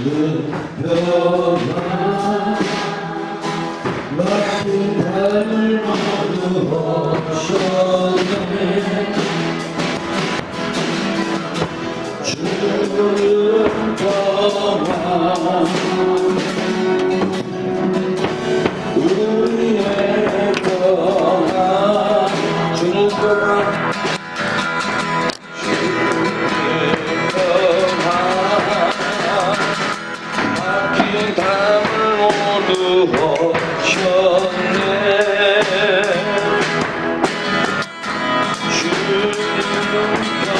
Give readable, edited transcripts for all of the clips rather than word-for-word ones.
변화 막힌 담을 모두 허셨네 주는 평화 우리의 평화 주는 평화 담을 모두 허셨네 주는 평화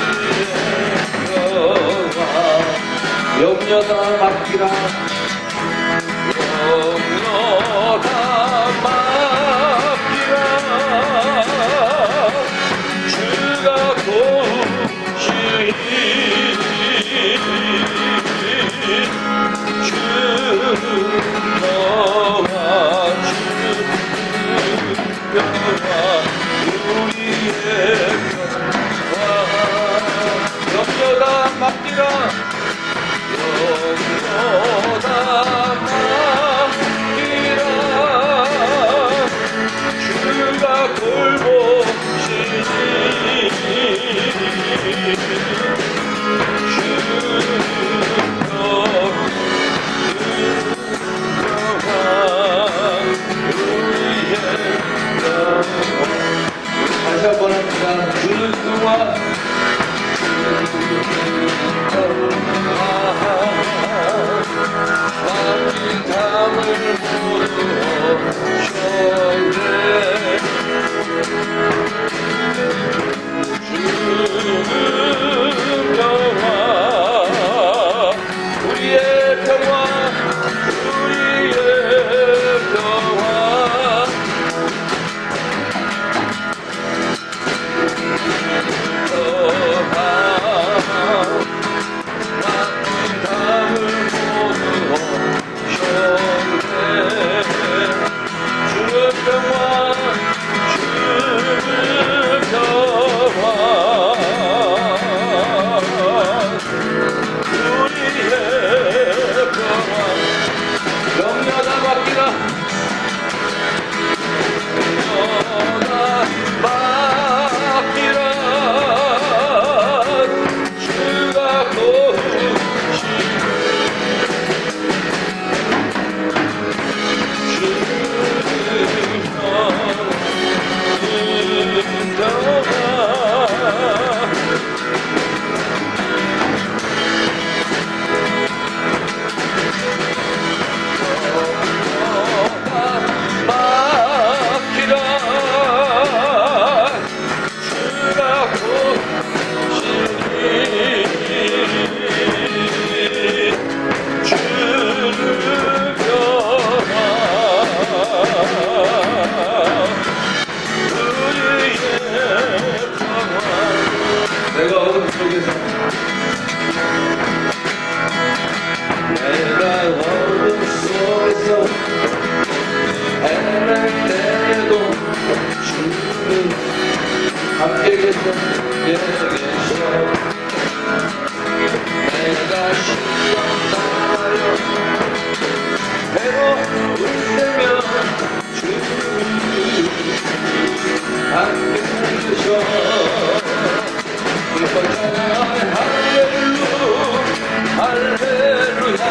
우리의 평화 염려다 맡기라 염려다 맡기라 주가 도우시니 맡기라 염려다 맡기라 주가 돌보시니 다시 한번 합니다. 주는 평화 막힌 담을 모두 허셨네 주는 평화 우리의 평화 우리의 평화 내가 어둠 속에서 헤맬 때에도 주는 함께 계셔 계셔 내가 시험 당하여 괴로울 때면 주는 함께 계셔 할렐루야 할렐루야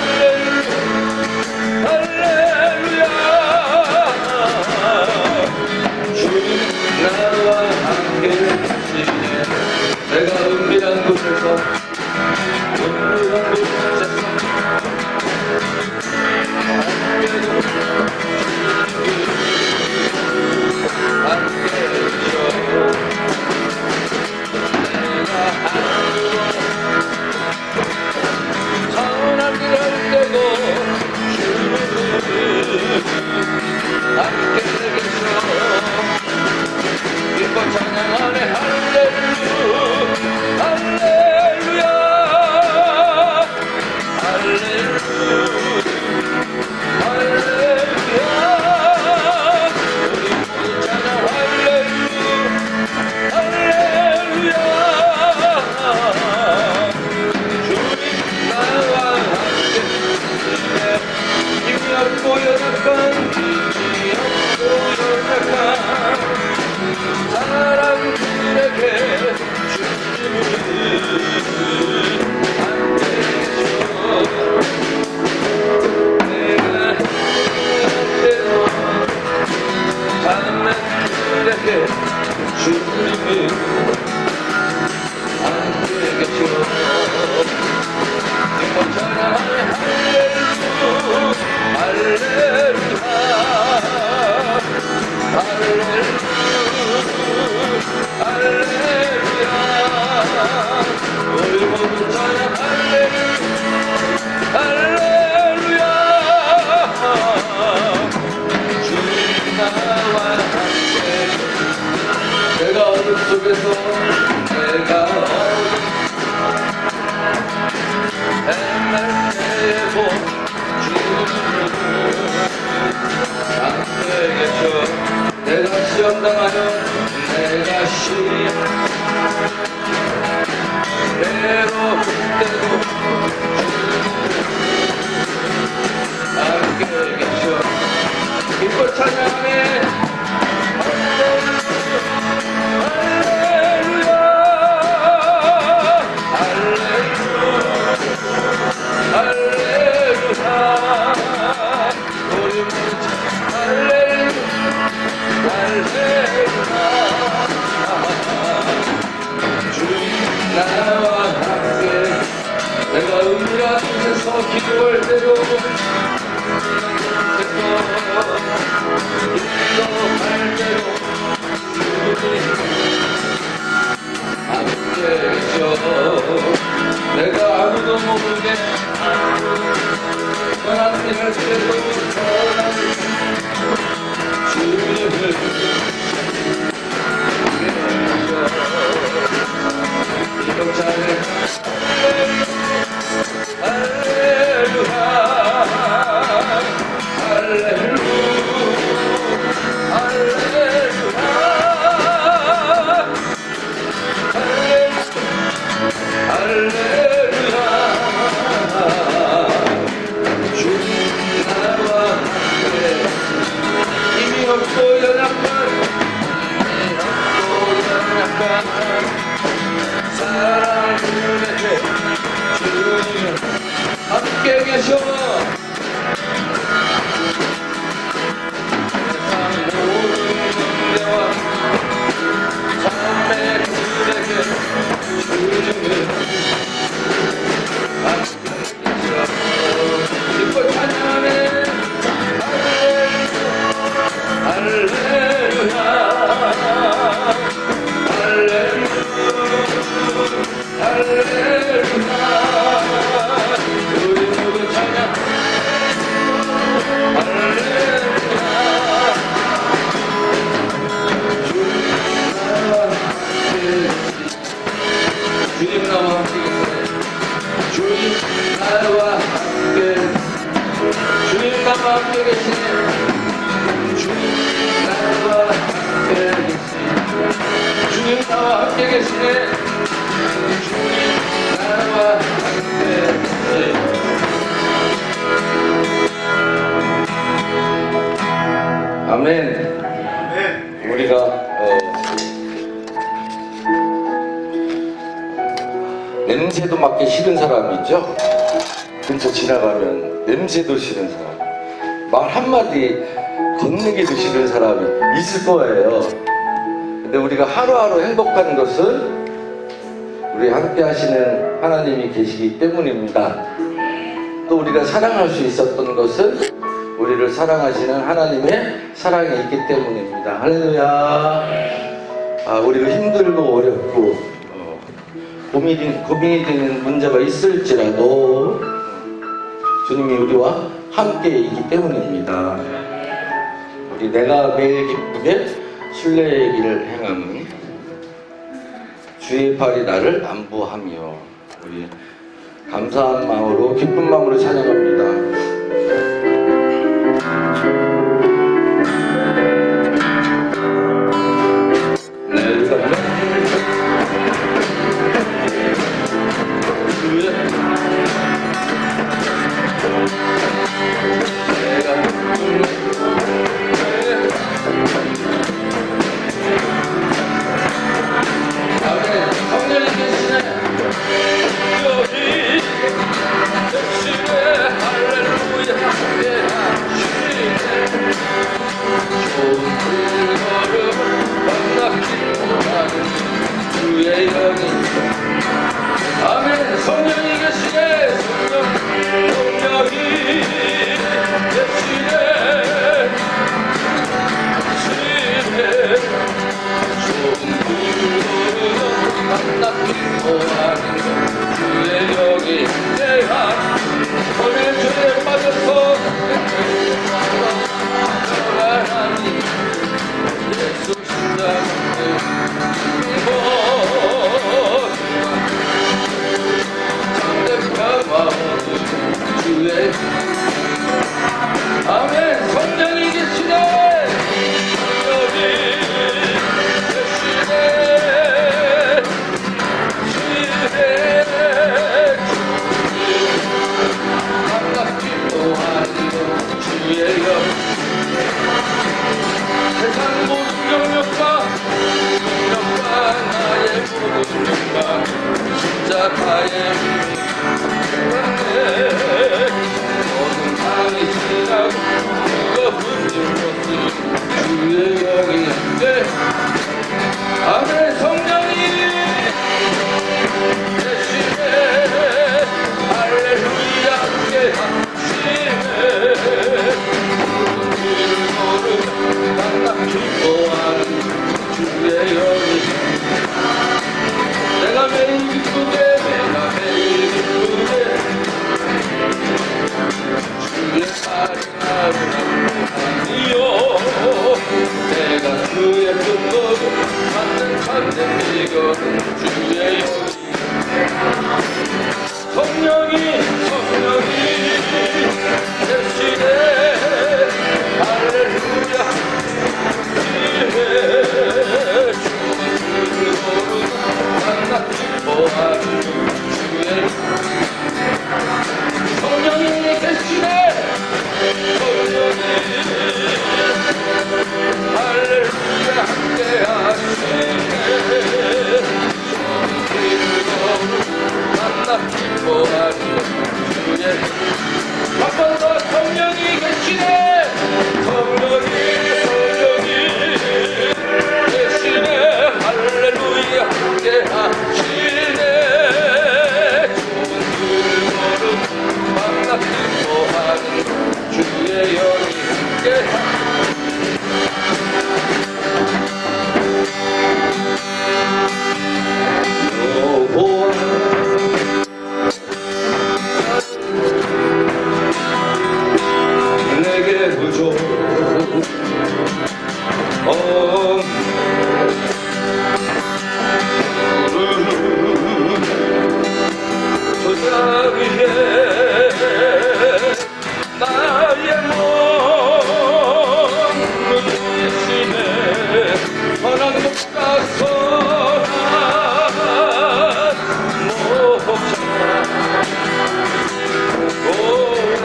할렐루야 할렐루야 주님 나와 함께 계시네 내가 은밀한 곳에서 은밀한 곳에서 기도할 대로 기도할 대로 함께해줘. 내가 아무도 모르게 떠난 할 때도 주님을 기도자를 할렐루야 할렐루야 할렐루야 할렐루야 주님 나와 함께 이미 없고 연약한 사랑을 내 주님 함께 계셔. 주님 나와 함께 주님 나와 함께 주님 나와 함께 계시네. 주님 나와 함께 계시네. 주님 나와 함께 계시네. 주님 나와 함께 계시네. 아멘. 우리가 냄새도 맡기 싫은 사람이 있죠? 근처 지나가면 냄새도 싫은 사람, 말 한마디 건네기도 싫은 사람이 있을 거예요. 근데 우리가 하루하루 행복한 것은 우리 함께 하시는 하나님이 계시기 때문입니다. 또 우리가 사랑할 수 있었던 것은 우리를 사랑하시는 하나님의 사랑이 있기 때문입니다. 할렐루야. 우리가 힘들고 어렵고 고민이 되는 문제가 있을지라도 주님이 우리와 함께 있기 때문입니다. 우리 내가 매일 기쁘게 순례의 길을 행하니 주의 팔이 나를 안보하며, 우리 감사한 마음으로 기쁜 마음으로 찬양합니다. 성령님 계시네. 여기 대신에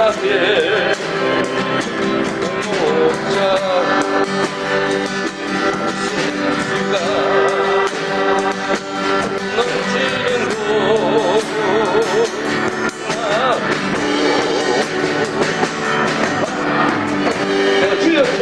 나의 목자 생수가 넘치는 곳 내가 틀렸죠?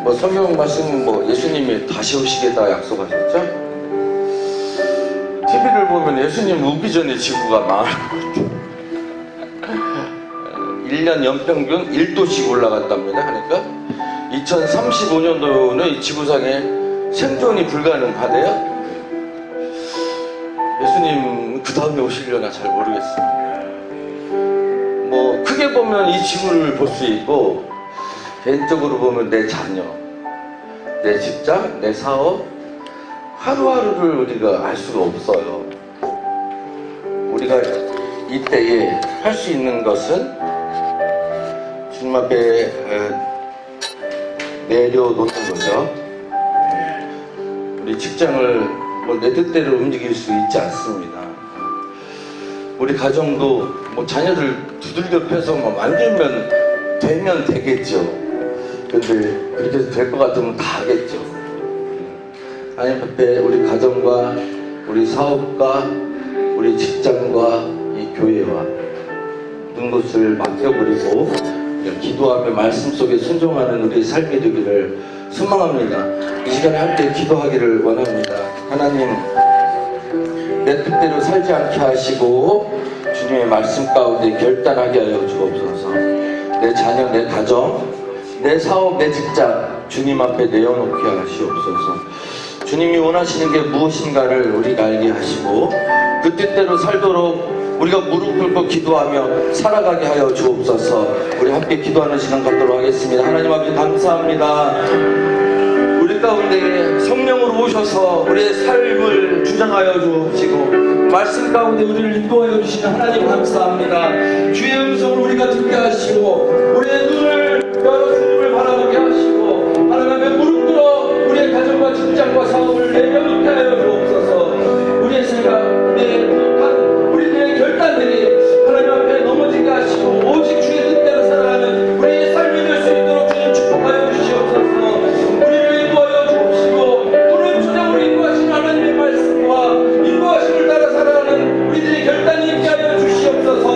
뭐 성경 말씀 뭐 예수님이 다시 오시겠다 약속하셨죠? TV를 보면 예수님 오기 전에 지구가 망할 것 같아요. 1년 연평균 1도씩 올라갔답니다. 그러니까 2035년도는 이 지구상에 생존이 불가능하대요. 예수님 그 다음에 오시려나 잘 모르겠습니다. 뭐 크게 보면 이 지구를 볼 수 있고, 개인적으로 보면 내 자녀, 내 직장, 내 사업, 하루하루를 우리가 알 수가 없어요. 우리가 이때에 할 수 있는 것은 주님 앞에 내려놓는 거죠. 우리 직장을 뭐 내 뜻대로 움직일 수 있지 않습니다. 우리 가정도 뭐 자녀들 두들겨 패서 뭐 만들면 되면 되겠죠. 근데 그렇게 해서 될 것 같으면 다 하겠죠. 하나님 앞에 우리 가정과 우리 사업과 우리 직장과 이 교회와 모든 것을 맡겨버리고 기도하며 말씀 속에 순종하는 우리 삶이 되기를 소망합니다. 이 시간에 함께 기도하기를 원합니다. 하나님, 내 뜻대로 살지 않게 하시고 주님의 말씀 가운데 결단하게 하여 주옵소서. 내 자녀, 내 가정, 내 사업, 내 직장 주님 앞에 내어놓게 하시옵소서. 주님이 원하시는 게 무엇인가를 우리가 알게 하시고 그 뜻대로 살도록 우리가 무릎 꿇고 기도하며 살아가게 하여 주옵소서. 우리 함께 기도하는 시간 갖도록 하겠습니다. 하나님 앞에 감사합니다. 우리 가운데 성령으로 오셔서 우리의 삶을 주장하여 주시고 말씀 가운데 우리를 인도하여 주시는 하나님 감사합니다. 주의 음성을 우리가 듣게 하시고 우리의 눈을 열어 주님을 바라보게 하시고 하나님 앞에 무릎 꿇어 우리의 가정과 직장과 사업을 내려놓게 하여 주옵소서. 우리의 생각, 우리들의 결단들이 하나님 앞에 넘어지게 하시고 오직 주의 뜻대로 살아가는 우리의 삶이 될 수 있도록 주님 축복하여 주시옵소서. 우리를 인도하여 주옵시고 또는 주장으로 인도하시는 하나님의 말씀과 인도하심을 따라 살아가는 우리들의 결단이 있게 하여 주시옵소서.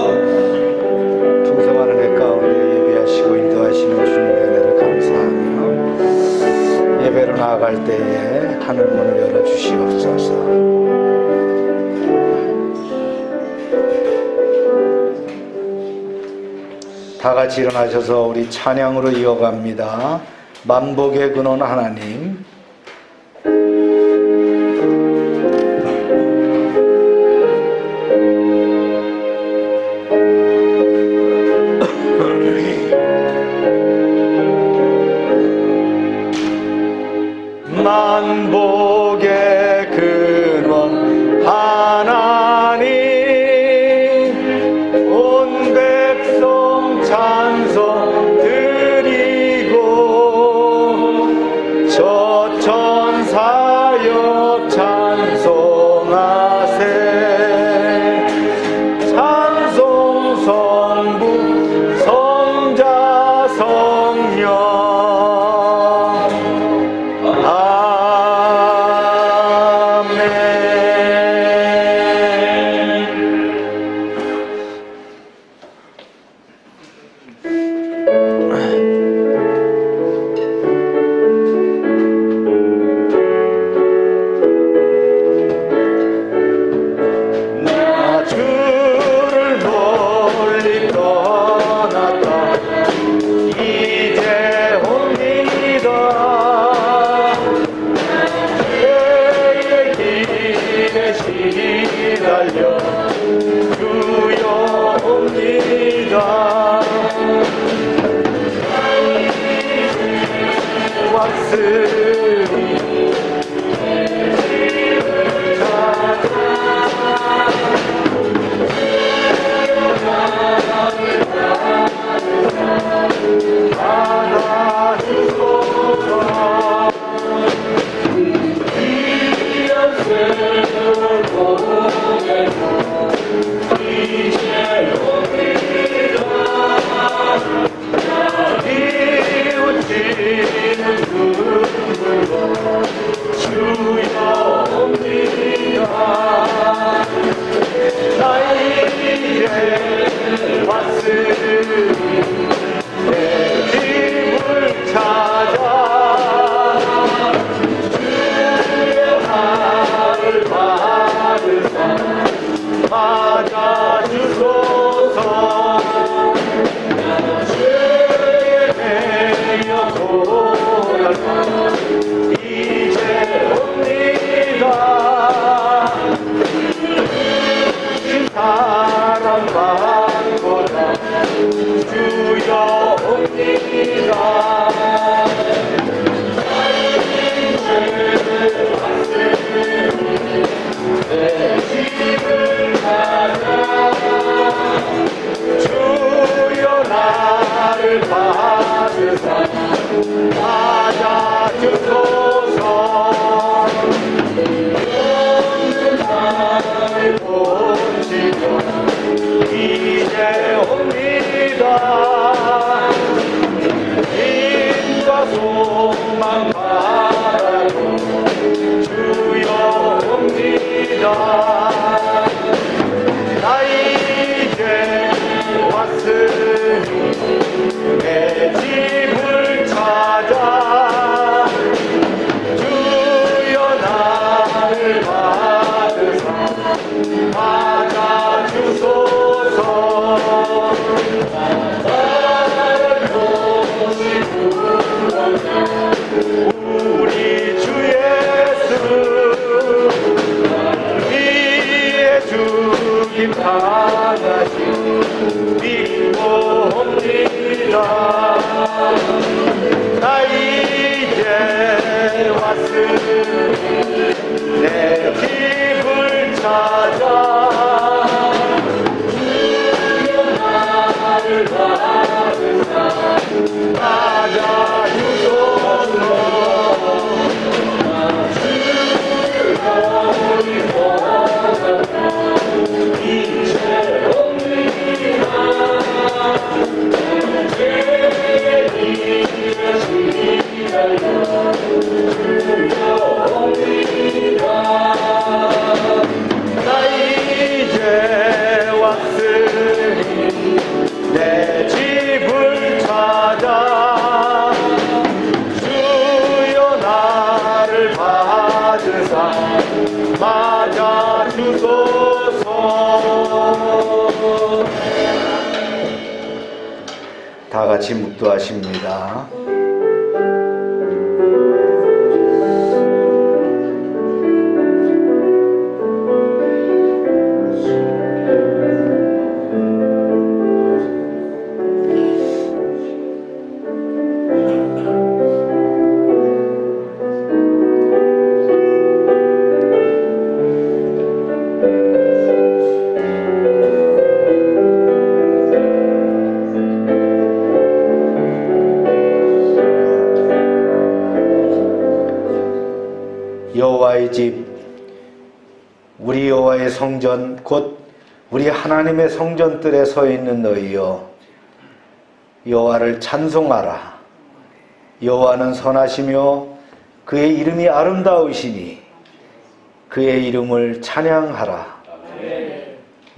풍성한 은혜 가운데 예배하시고 인도하시는 주님의 은혜를 감사하며 예배로 나아갈 때에 하늘 문을 열어 주시옵소서. 다 같이 일어나셔서 우리 찬양으로 이어갑니다. 만복의 근원 하나님. 만복의 근원 하나님, 온 백성 찬송 드리고 저 천사여 찬송하세. 찬송 성부 성자 성령. 아멘. 내 집을 찾아 나를 나 이제 왔으니 내 집을 찾아 주여 나를 받으사 맞아 주소서. 다 같이 묵도하십니다. 여호와의 집, 우리 여호와의 성전, 곧 우리 하나님의 성전들에 서 있는 너희여, 여호와를 찬송하라. 여호와는 선하시며 그의 이름이 아름다우시니 그의 이름을 찬양하라.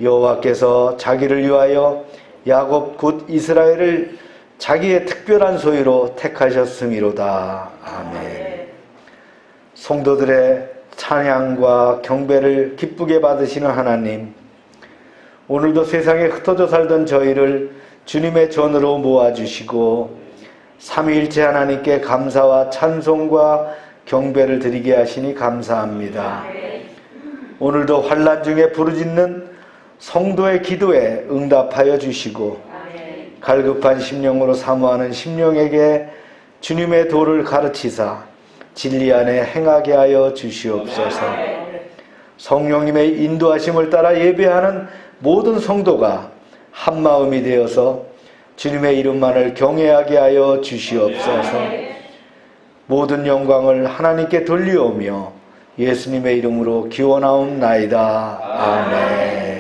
여호와께서 자기를 위하여 야곱 곧 이스라엘을 자기의 특별한 소유로 택하셨음이로다. 아멘. 성도들의 찬양과 경배를 기쁘게 받으시는 하나님, 오늘도 세상에 흩어져 살던 저희를 주님의 전으로 모아주시고 삼위일체 하나님께 감사와 찬송과 경배를 드리게 하시니 감사합니다. 오늘도 환난 중에 부르짖는 성도의 기도에 응답하여 주시고 갈급한 심령으로 사모하는 심령에게 주님의 도를 가르치사 진리 안에 행하게 하여 주시옵소서. 성령님의 인도하심을 따라 예배하는 모든 성도가 한마음이 되어서 주님의 이름만을 경외하게 하여 주시옵소서. 모든 영광을 하나님께 돌리오며 예수님의 이름으로 기원하옵나이다. 아멘.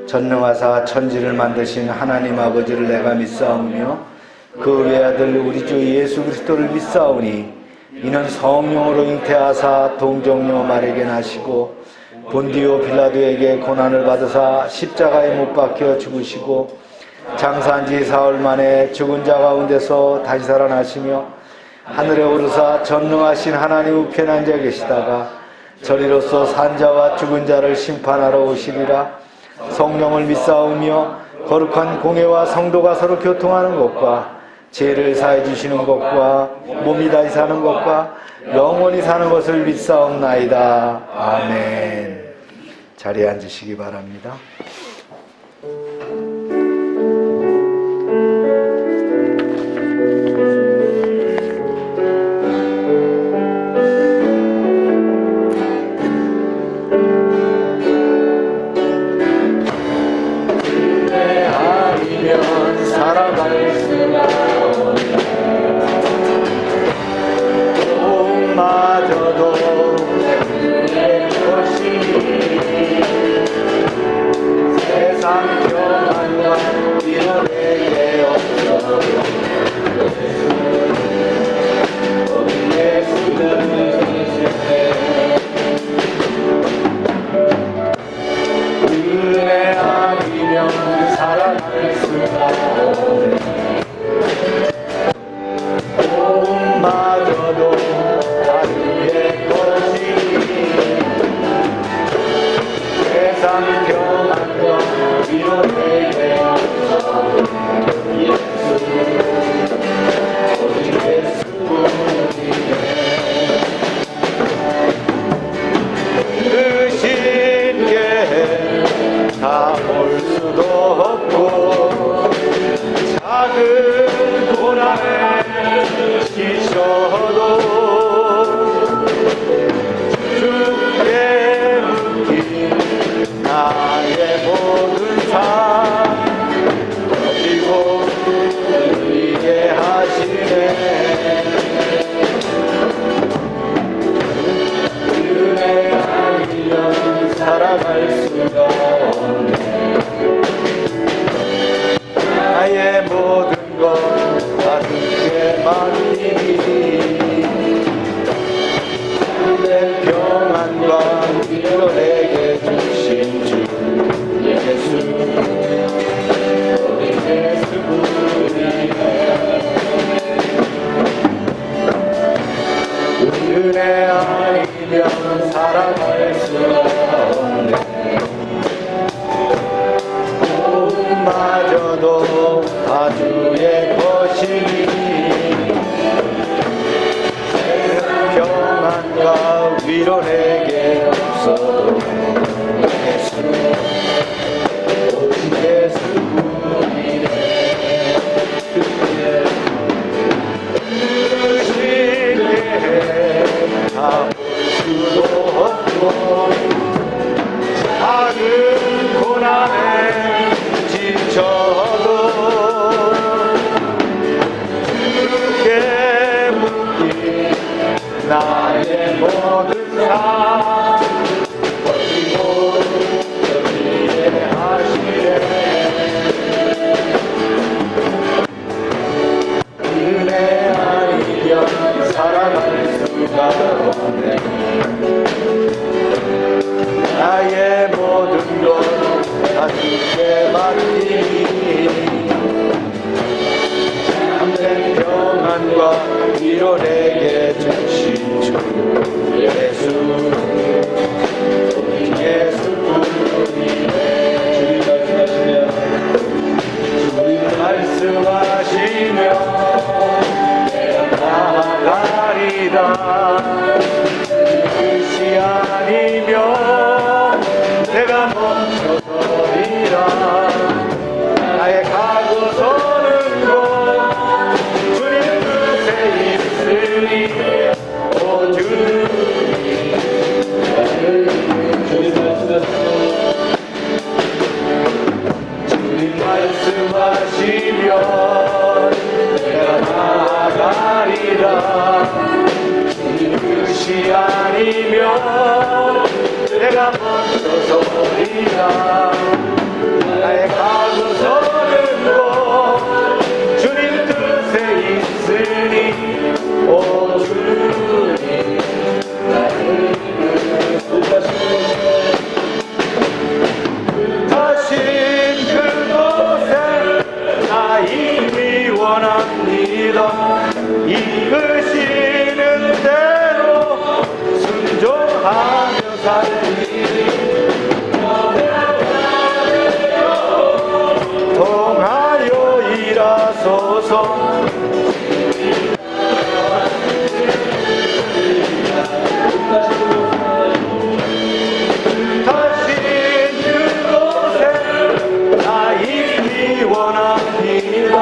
전능하사 천지를 만드신 하나님 아버지를 내가 믿사오며 그 외아들 우리 주 예수 그리스도를 믿사오니 이는 성령으로 잉태하사 동정녀 마리아에게 나시고 본디오 빌라도에게 고난을 받으사 십자가에 못 박혀 죽으시고 장사한 지 사흘 만에 죽은 자 가운데서 다시 살아나시며 하늘에 오르사 전능하신 하나님 우편에 앉아 계시다가 저리로서 산자와 죽은 자를 심판하러 오시리라. 성령을 믿사오며 거룩한 공회와 성도가 서로 교통하는 것과 죄를 사해 주시는 것과 몸이 다시 사는 것과 영원히 사는 것을 믿사옵나이다. 아멘. 자리에 앉으시기 바랍니다. 위로되게 하소서. 예수 오직 예수뿐이네. 그 쉽게 다 볼 수도 없고 작은 고난에 지쳐도 주께 묶인 나의 모든 삶 버리고 누리게 하시네. 은혜 아니면 살아갈 수가 없네. 나의 모든 것 다 주께 맡기니 내 평안과 위로 내게 주신 주 예수 은혜 아니면 살아갈 수가 없네. 마저도 다 주의 것이니 평안과 위로 내게 없어도 예수 오직 예수뿐이네. 그 쉽게 다 볼 수도 없고 작은 고난에 지쳐도 주께 묶인 나의 모든 삶 버리고 누리게 하시네. 은혜 아니면 살아갈 수가 없네. 나의 모든 것 다 주께 맡기니 참된 평안과 위로 내게 주신 주 예수 오직 예수뿐이네. 주님 말씀하시며 나아가리라. 뜻이 아니면 내가 멈춰서리라. 나의 가고 서는 곳 주님 뜻에 있으니 오 주님 주님 말씀하시면 내가 나아가리라. 주님 뜻이 아니면 내가 멈춰서리라. 나의 가고 서는 곳 주님 뜻에 있으니 오 주님 나를 다신 그곳에 나 이미 원합니다. 이끄시는 대로 순종하며 살리리. 통하여 일하소서. 다신 그곳에 나 있기 원합니다.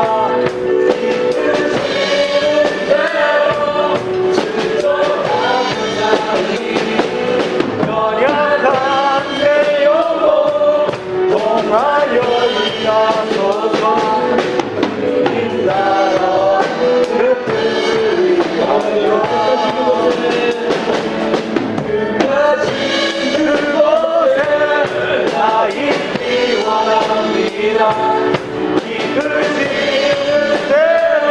연약한 내 영혼 통하여 일하소서. 주님 나라 그 뜻을 위하여 그곳에 나 있기 원합니다. 이끄시는 대로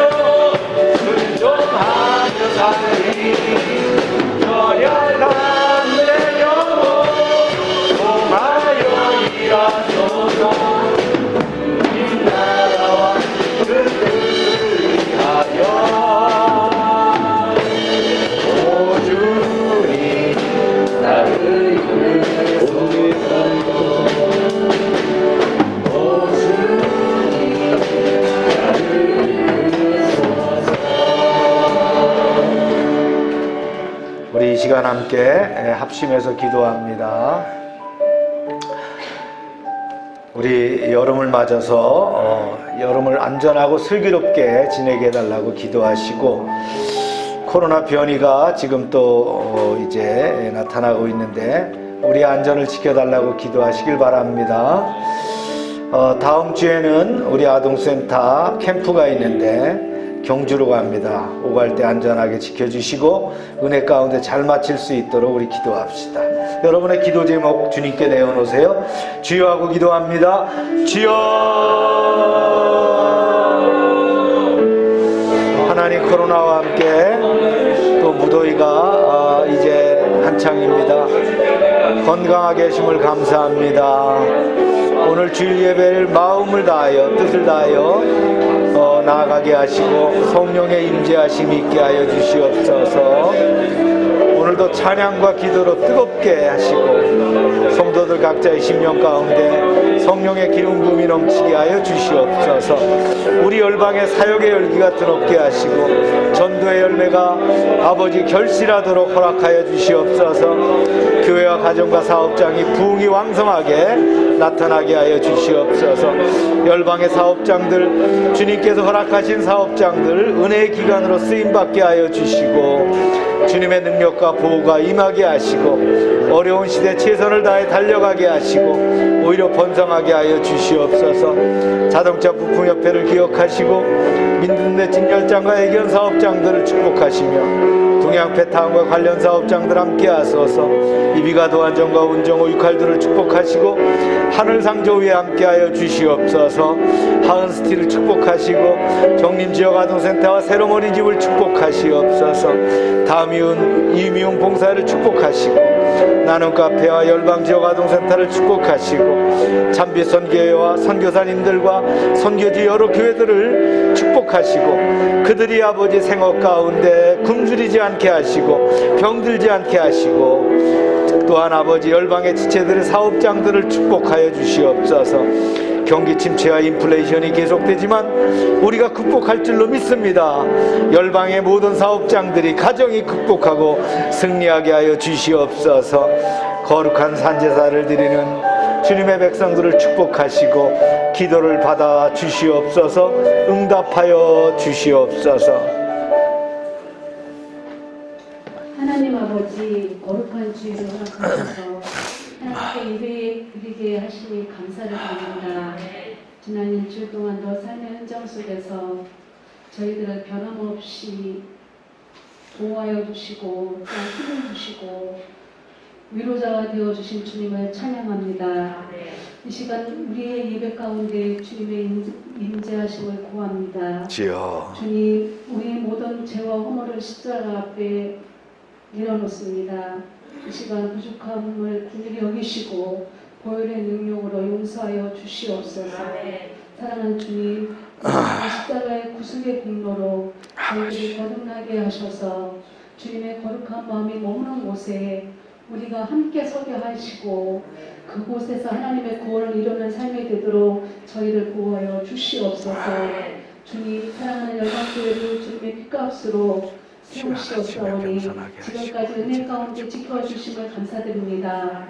순종하며 살리니 연약한 내 영혼 통하여 일하소서. 주님 나라와 그 뜻을 위하여 오 주님 나를 이끌소서. 오 시간 함께 합심해서 기도합니다. 우리 여름을 맞아서 여름을 안전하고 슬기롭게 지내게 해달라고 기도하시고, 코로나 변이가 지금 또 이제 나타나고 있는데 우리 안전을 지켜달라고 기도하시길 바랍니다. 다음 주에는 우리 아동센터 캠프가 있는데 경주로 갑니다. 오갈 때 안전하게 지켜주시고 은혜 가운데 잘 마칠 수 있도록 우리 기도합시다. 여러분의 기도 제목 주님께 내어놓으세요. 주여 하고 기도합니다. 주여. 하나님, 코로나와 함께 또 무더위가 이제 한창입니다. 건강하게 하심을 감사합니다. 오늘 주일 예배를 마음을 다하여 뜻을 다하여 나아가게 하시고 성령의 임재하심이 있게 하여 주시옵소서. 오늘도 찬양과 기도로 뜨겁게 하시고 성도들 각자의 심령 가운데 성령의 기름 부음이 넘치게 하여 주시옵소서. 우리 열방의 사역의 열기가 드럽게 하시고 전도의 열매가 아버지 결실하도록 허락하여 주시옵소서. 교회와 가정과 사업장이 부흥이 왕성하게 나타나게 하여 주시옵소서. 열방의 사업장들, 주님께서 허락하신 사업장들 은혜의 기관으로 쓰임받게 하여 주시고 주님의 능력과 보호가 임하게 하시고 어려운 시대 최선을 다해 달려가게 하시고 오히려 번성하게 하여 주시옵소서. 자동차 부품협회를 기억하시고 민들레 진열장과 애견 사업장들을 축복하시며 동양 페타운과 관련 사업장들 함께 하소서. 이비가 도안정과 운정호 육칼들을 축복하시고 하늘상조위에 함께 하여 주시옵소서. 하은스틸을 축복하시고 정림지역 아동센터와 새로운 어린이집을 축복하시옵소서. 다미운 이미운 봉사를 축복하시고 나눔카페와 열방지역 아동센터를 축복하시고 참비 선교회와 선교사님들과 선교지 여러 교회들을 축복하시고 그들이 아버지 생업 가운데 굶주리지 않게 하시고 병들지 않게 하시고 또한 아버지 열방의 지체들의 사업장들을 축복하여 주시옵소서. 경기 침체와 인플레이션이 계속되지만 우리가 극복할 줄로 믿습니다. 열방의 모든 사업장들이 가정이 극복하고 승리하게 하여 주시옵소서. 거룩한 산제사를 드리는 주님의 백성들을 축복하시고 기도를 받아 주시옵소서. 응답하여 주시옵소서. 하나님 아버지, 거룩한 주일을 허락하셔서 하나님께 예배 드리게 하시니 감사를 드립니다. 지난 일주일 동안도 삶의 현장 속에서 저희들을 변함없이 보호하여 주시고 또 힘을 주시고 위로자가 되어주신 주님을 찬양합니다. 이 시간 우리의 예배 가운데 주님의 임재하심을 구합니다. 주여. 주님, 우리의 모든 죄와 허물을 십자가 앞에 내려놓습니다. 이 시간 부족함을 긍휼히 여기시고 보혈의 능력으로 용서하여 주시옵소서. 사랑하는 주님, 십자가의 구속의 공로로 저희들이 거듭나게 하셔서 주님의 거룩한 마음이 머무는 곳에 우리가 함께 서게 하시고 그곳에서 하나님의 구원을 이루는 삶이 되도록 저희를 보호하여 주시옵소서. 주님, 사랑하는 열방교회를 주님의 핏값으로 세우시옵사오니 지금까지 은혜 가운데 지켜주심을 감사드립니다.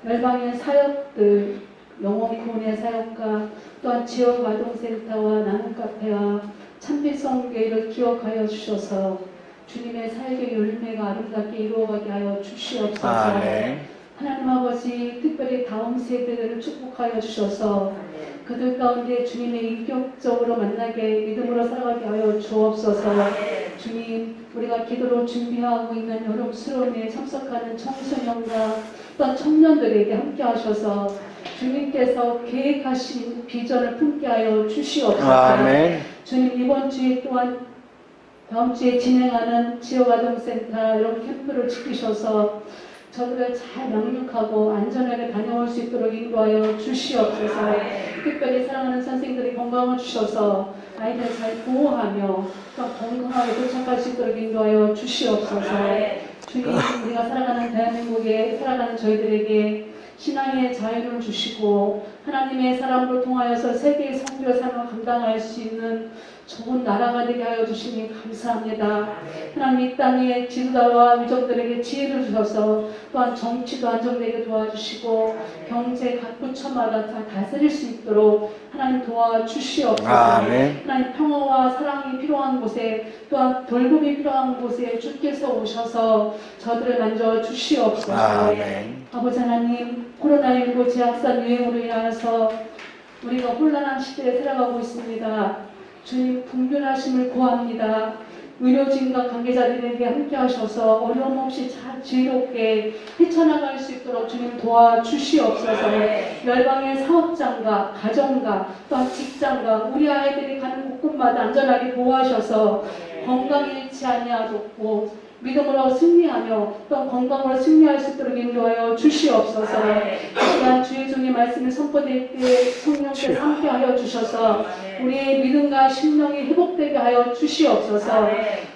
열방의 사역들, 영혼 구원의 사역과 또한 지역 아동센터와 나눔카페와 참빛성교회를 기억하여 주셔서 주님의 사역의 열매가 아름답게 이루어가게 하여 주시옵소서. 아멘. 하나님 아버지, 특별히 다음 세대들을 축복하여 주셔서 그들 가운데 주님의 인격적으로 만나게 믿음으로 살아가게 하여 주옵소서. 주님, 우리가 기도로 준비하고 있는 여름 수련회에 참석하는 청소년과 또 청년들에게 함께 하셔서 주님께서 계획하신 비전을 품게 하여 주시옵소서. 아멘. 주님, 이번 주에 또한 다음 주에 진행하는 지역아동센터 이런 캠프를 지키셔서 저들을 잘 양육하고 안전하게 다녀올 수 있도록 인도하여 주시옵소서. 특별히 사랑하는 선생님들이 건강을 주셔서 아이들을 잘 보호하며 또 건강하게 도착할 수 있도록 인도하여 주시옵소서. 주님, 우리가 살아가는 대한민국에 살아가는 저희들에게 신앙의 자유를 주시고 하나님의 사람으로 통하여서 세계의 선교 사명을 감당할 수 있는 좋은 나라가 되게 하여 주시니 감사합니다. 하나님 이 땅의 지도자와 위정들에게 지혜를 주셔서 또한 정치도 안정되게 도와주시고 경제 각 부처마다 다 다스릴 수 있도록 하나님 도와주시옵소서. 아멘. 하나님 평화와 사랑이 필요한 곳에 또한 돌봄이 필요한 곳에 주께서 오셔서 저들을 만져 주시옵소서. 아멘. 아버지 하나님, 코로나19 제약산 유행으로 인하여서 우리가 혼란한 시대에 살아가고 있습니다. 주님 분별하심을 구합니다. 의료진과 관계자들에게 함께 하셔서 어려움 없이 잘 지혜롭게 헤쳐나갈 수 있도록 주님 도와주시옵소서. 열방의 사업장과 가정과 또한 직장과 우리 아이들이 가는 곳곳마다 안전하게 보호하셔서 건강에 잃지 아니하고 믿음으로 승리하며 또 건강으로 승리할 수 있도록 인도하여 주시옵소서. 또한 주의 종의 말씀을 선포될 때 성령께서 함께하여 주셔서 우리의 믿음과 심령이 회복되게 하여 주시옵소서.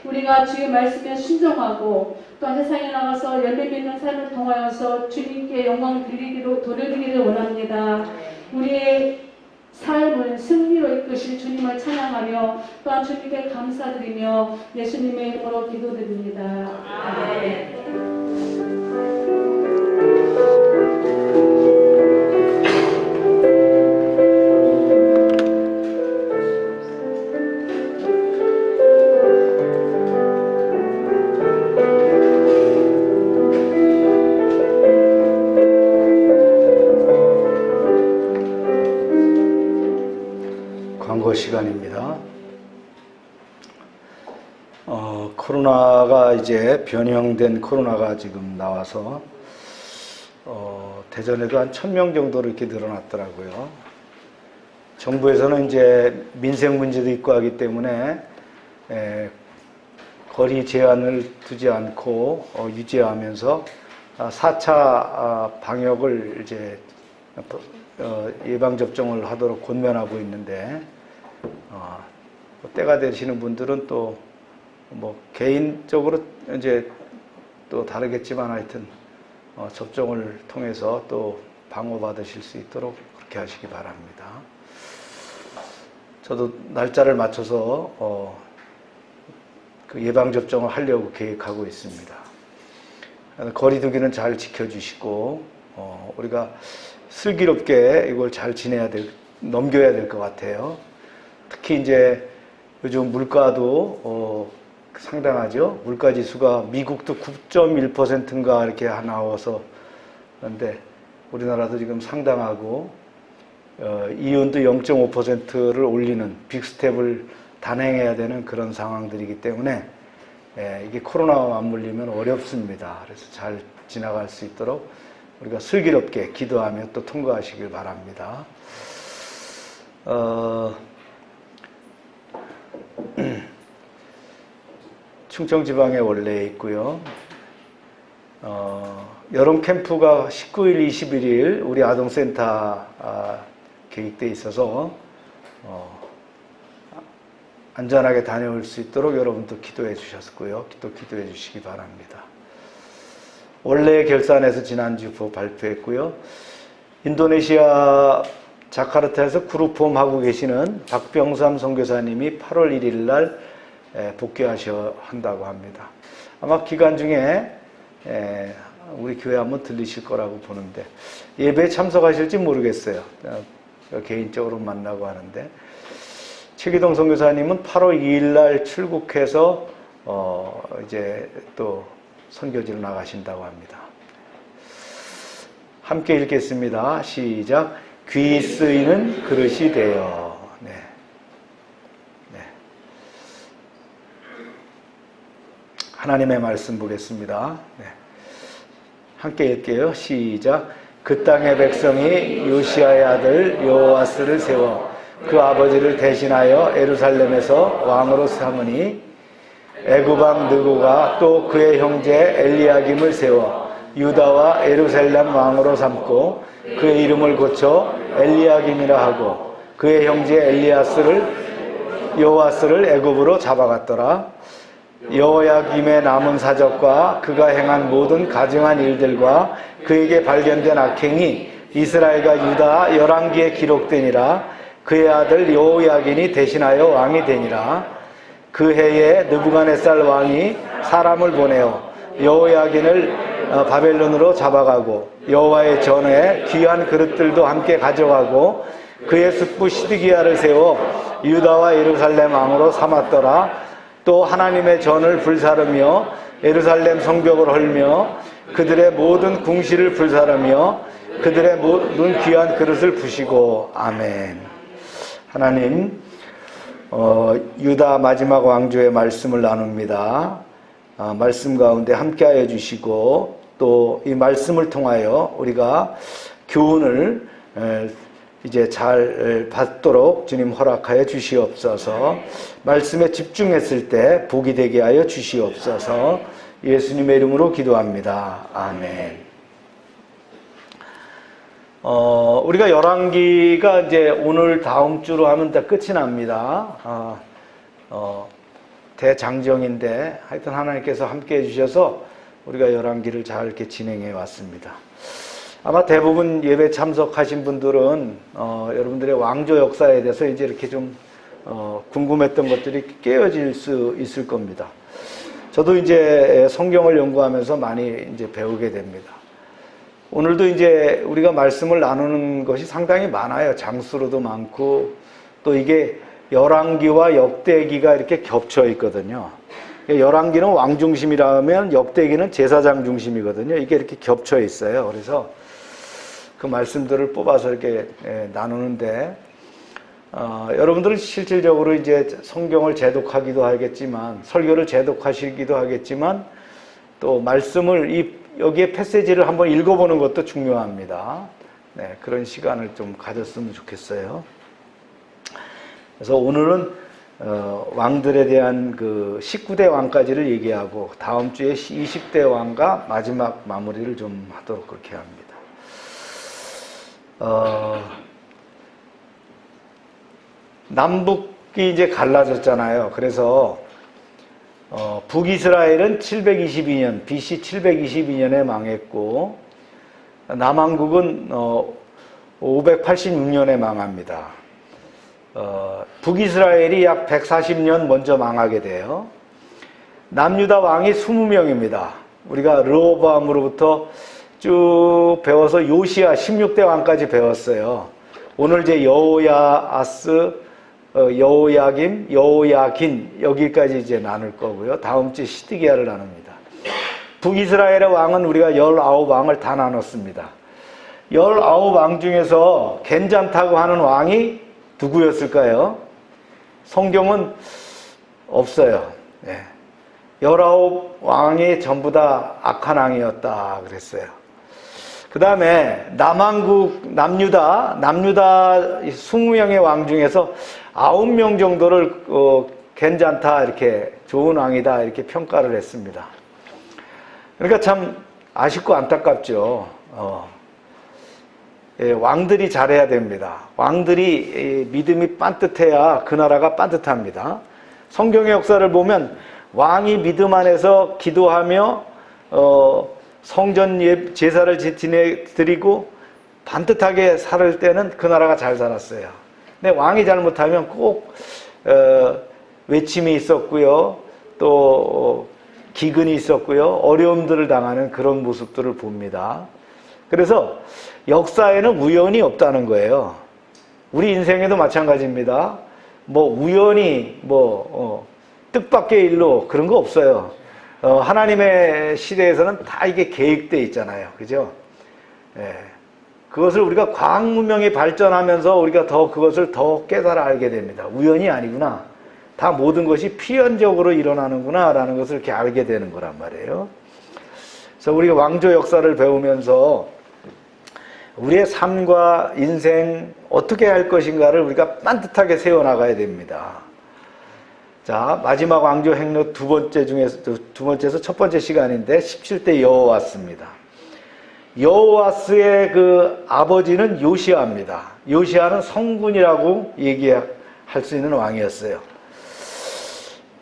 우리가 주의 말씀에 순종하고 또 세상에 나가서 열매 맺는 삶을 통하여서 주님께 영광 돌리기를 원합니다. 우리의 삶을 승리로 이끄실 주님을 찬양하며 또한 주님께 감사드리며 예수님의 이름으로 기도드립니다. 아멘. 광고 시간입니다. 코로나가 이제 변형된 코로나가 지금 나와서 대전에도 한 1000명 정도로 이렇게 늘어났더라고요. 정부에서는 이제 민생 문제도 있고 하기 때문에 거리 제한을 두지 않고 유지하면서 4차 방역을 이제 예방접종을 하도록 권면하고 있는데 때가 되시는 분들은 또 뭐 개인적으로 이제 또 다르겠지만 하여튼 접종을 통해서 또 방어받으실 수 있도록 그렇게 하시기 바랍니다. 저도 날짜를 맞춰서 그 예방접종을 하려고 계획하고 있습니다. 거리두기는 잘 지켜주시고 우리가 슬기롭게 이걸 잘 넘겨야 될 것 같아요. 특히 이제 요즘 물가도 상당하죠. 물가 지수가 미국도 9.1%인가 이렇게 나와서 그런데 우리나라도 지금 상당하고 이윤도 0.5%를 올리는 빅스텝을 단행해야 되는 그런 상황들이기 때문에 이게 코로나와 맞물리면 어렵습니다. 그래서 잘 지나갈 수 있도록 우리가 슬기롭게 기도하며 또 통과하시길 바랍니다. 충청지방에 원래 있고요. 여름 캠프가 19일, 21일 우리 아동센터 계획되어 있어서 안전하게 다녀올 수 있도록 여러분도 기도해 주셨고요. 또 기도해 주시기 바랍니다. 원래 결산에서 지난주 발표했고요. 인도네시아 자카르타에서 그룹홈 하고 계시는 박병삼 선교사님이 8월 1일 날 복귀하셔 한다고 합니다. 아마 기간 중에 우리 교회 한번 들리실 거라고 보는데 예배에 참석하실지 모르겠어요. 개인적으로 만나고 하는데 최기동 선교사님은 8월 2일 날 출국해서 이제 또 선교지로 나가신다고 합니다. 함께 읽겠습니다. 시작. 귀 쓰이는 그릇이 되어. 네. 하나님의 말씀 보겠습니다. 네. 함께 읽게요. 시작. 그 땅의 백성이 요시아의 아들 여호아스를 세워 그 아버지를 대신하여 예루살렘에서 왕으로 삼으니 애굽왕 느고가 또 그의 형제 엘리야김을 세워 유다와 예루살렘 왕으로 삼고 그의 이름을 고쳐 엘리야김이라 하고 그의 형제 여호아스를 애굽으로 잡아갔더라. 여호야김의 남은 사적과 그가 행한 모든 가증한 일들과 그에게 발견된 악행이 이스라엘과 유다 열왕기에 기록되니라. 그의 아들 여호야긴이 대신하여 왕이 되니라. 그 해에 느부갓네살 왕이 사람을 보내어 여호야긴을 바벨론으로 잡아가고 여호와의 전에 귀한 그릇들도 함께 가져가고 그의 숙부 시드기야를 세워 유다와 예루살렘 왕으로 삼았더라. 또 하나님의 전을 불사르며 예루살렘 성벽을 헐며 그들의 모든 궁시를 불사르며 그들의 모든 귀한 그릇을 부시고. 아멘. 하나님, 유다 마지막 왕조의 말씀을 나눕니다. 말씀 가운데 함께하여 주시고 또 이 말씀을 통하여 우리가 교훈을 이제 잘 받도록 주님 허락하여 주시옵소서. 말씀에 집중했을 때 복이 되게 하여 주시옵소서. 예수님의 이름으로 기도합니다. 아멘. 우리가 열왕기가 이제 오늘 다음 주로 하면 다 끝이 납니다. 대장정인데 하여튼 하나님께서 함께 해주셔서 우리가 열왕기를 잘 이렇게 진행해 왔습니다. 아마 대부분 예배 참석하신 분들은 여러분들의 왕조 역사에 대해서 이제 이렇게 좀 궁금했던 것들이 깨어질 수 있을 겁니다. 저도 이제 성경을 연구하면서 많이 이제 배우게 됩니다. 오늘도 이제 우리가 말씀을 나누는 것이 상당히 많아요. 장수로도 많고 또 이게 열왕기와 역대기가 이렇게 겹쳐 있거든요. 열왕기는 왕 중심이라면 역대기는 제사장 중심이거든요. 이게 이렇게 겹쳐 있어요. 그래서 그 말씀들을 뽑아서 이렇게 나누는데 여러분들은 실질적으로 이제 성경을 제독하기도 하겠지만 설교를 제독하시기도 하겠지만 또 말씀을 여기에 패시지를 한번 읽어보는 것도 중요합니다. 네, 그런 시간을 좀 가졌으면 좋겠어요. 그래서 오늘은 왕들에 대한 그 19대 왕까지를 얘기하고 다음 주에 20대 왕과 마지막 마무리를 좀 하도록 그렇게 합니다. 남북이 이제 갈라졌잖아요. 그래서 북이스라엘은 722년, BC 722년에 망했고 남한국은 586년에 망합니다. 북이스라엘이 약 140년 먼저 망하게 돼요. 남유다 왕이 20명입니다. 우리가 르호보암으로부터 쭉 배워서 요시야 16대 왕까지 배웠어요. 오늘 이제 여호야아스, 여호야김, 여호야긴 여기까지 이제 나눌 거고요. 다음 주에 시드기야를 나눕니다. 북이스라엘의 왕은 우리가 19왕을 다 나눴습니다. 19왕 중에서 괜찮다고 하는 왕이 누구였을까요? 성경은 없어요. 19왕이 전부 다 악한 왕이었다 그랬어요. 그 다음에 남한국, 남유다 20명의 왕 중에서 9명 정도를 괜찮다, 이렇게 좋은 왕이다 이렇게 평가를 했습니다. 그러니까 참 아쉽고 안타깝죠. 왕들이 잘해야 됩니다. 왕들이 믿음이 반듯해야 그 나라가 반듯합니다. 성경의 역사를 보면 왕이 믿음 안에서 기도하며 성전 제사를 지내드리고 반듯하게 살 때는 그 나라가 잘 살았어요. 근데 왕이 잘못하면 꼭 외침이 있었고요, 또 기근이 있었고요, 어려움들을 당하는 그런 모습들을 봅니다. 그래서 역사에는 우연이 없다는 거예요. 우리 인생에도 마찬가지입니다. 우연히 뜻밖의 일로 그런 거 없어요. 하나님의 시대에서는 다 이게 계획되어 있잖아요. 그죠? 그것을 우리가 과학 문명이 발전하면서 우리가 더 그것을 더 깨달아 알게 됩니다. 우연이 아니구나. 다 모든 것이 필연적으로 일어나는구나 라는 것을 이렇게 알게 되는 거란 말이에요. 그래서 우리가 왕조 역사를 배우면서 우리의 삶과 인생 어떻게 할 것인가를 우리가 반듯하게 세워나가야 됩니다. 자, 마지막 왕조 행로 두 번째에서 첫 번째 시간인데 17대 여호와스입니다. 여호와스의 그 아버지는 요시아입니다. 요시아는 성군이라고 얘기할 수 있는 왕이었어요.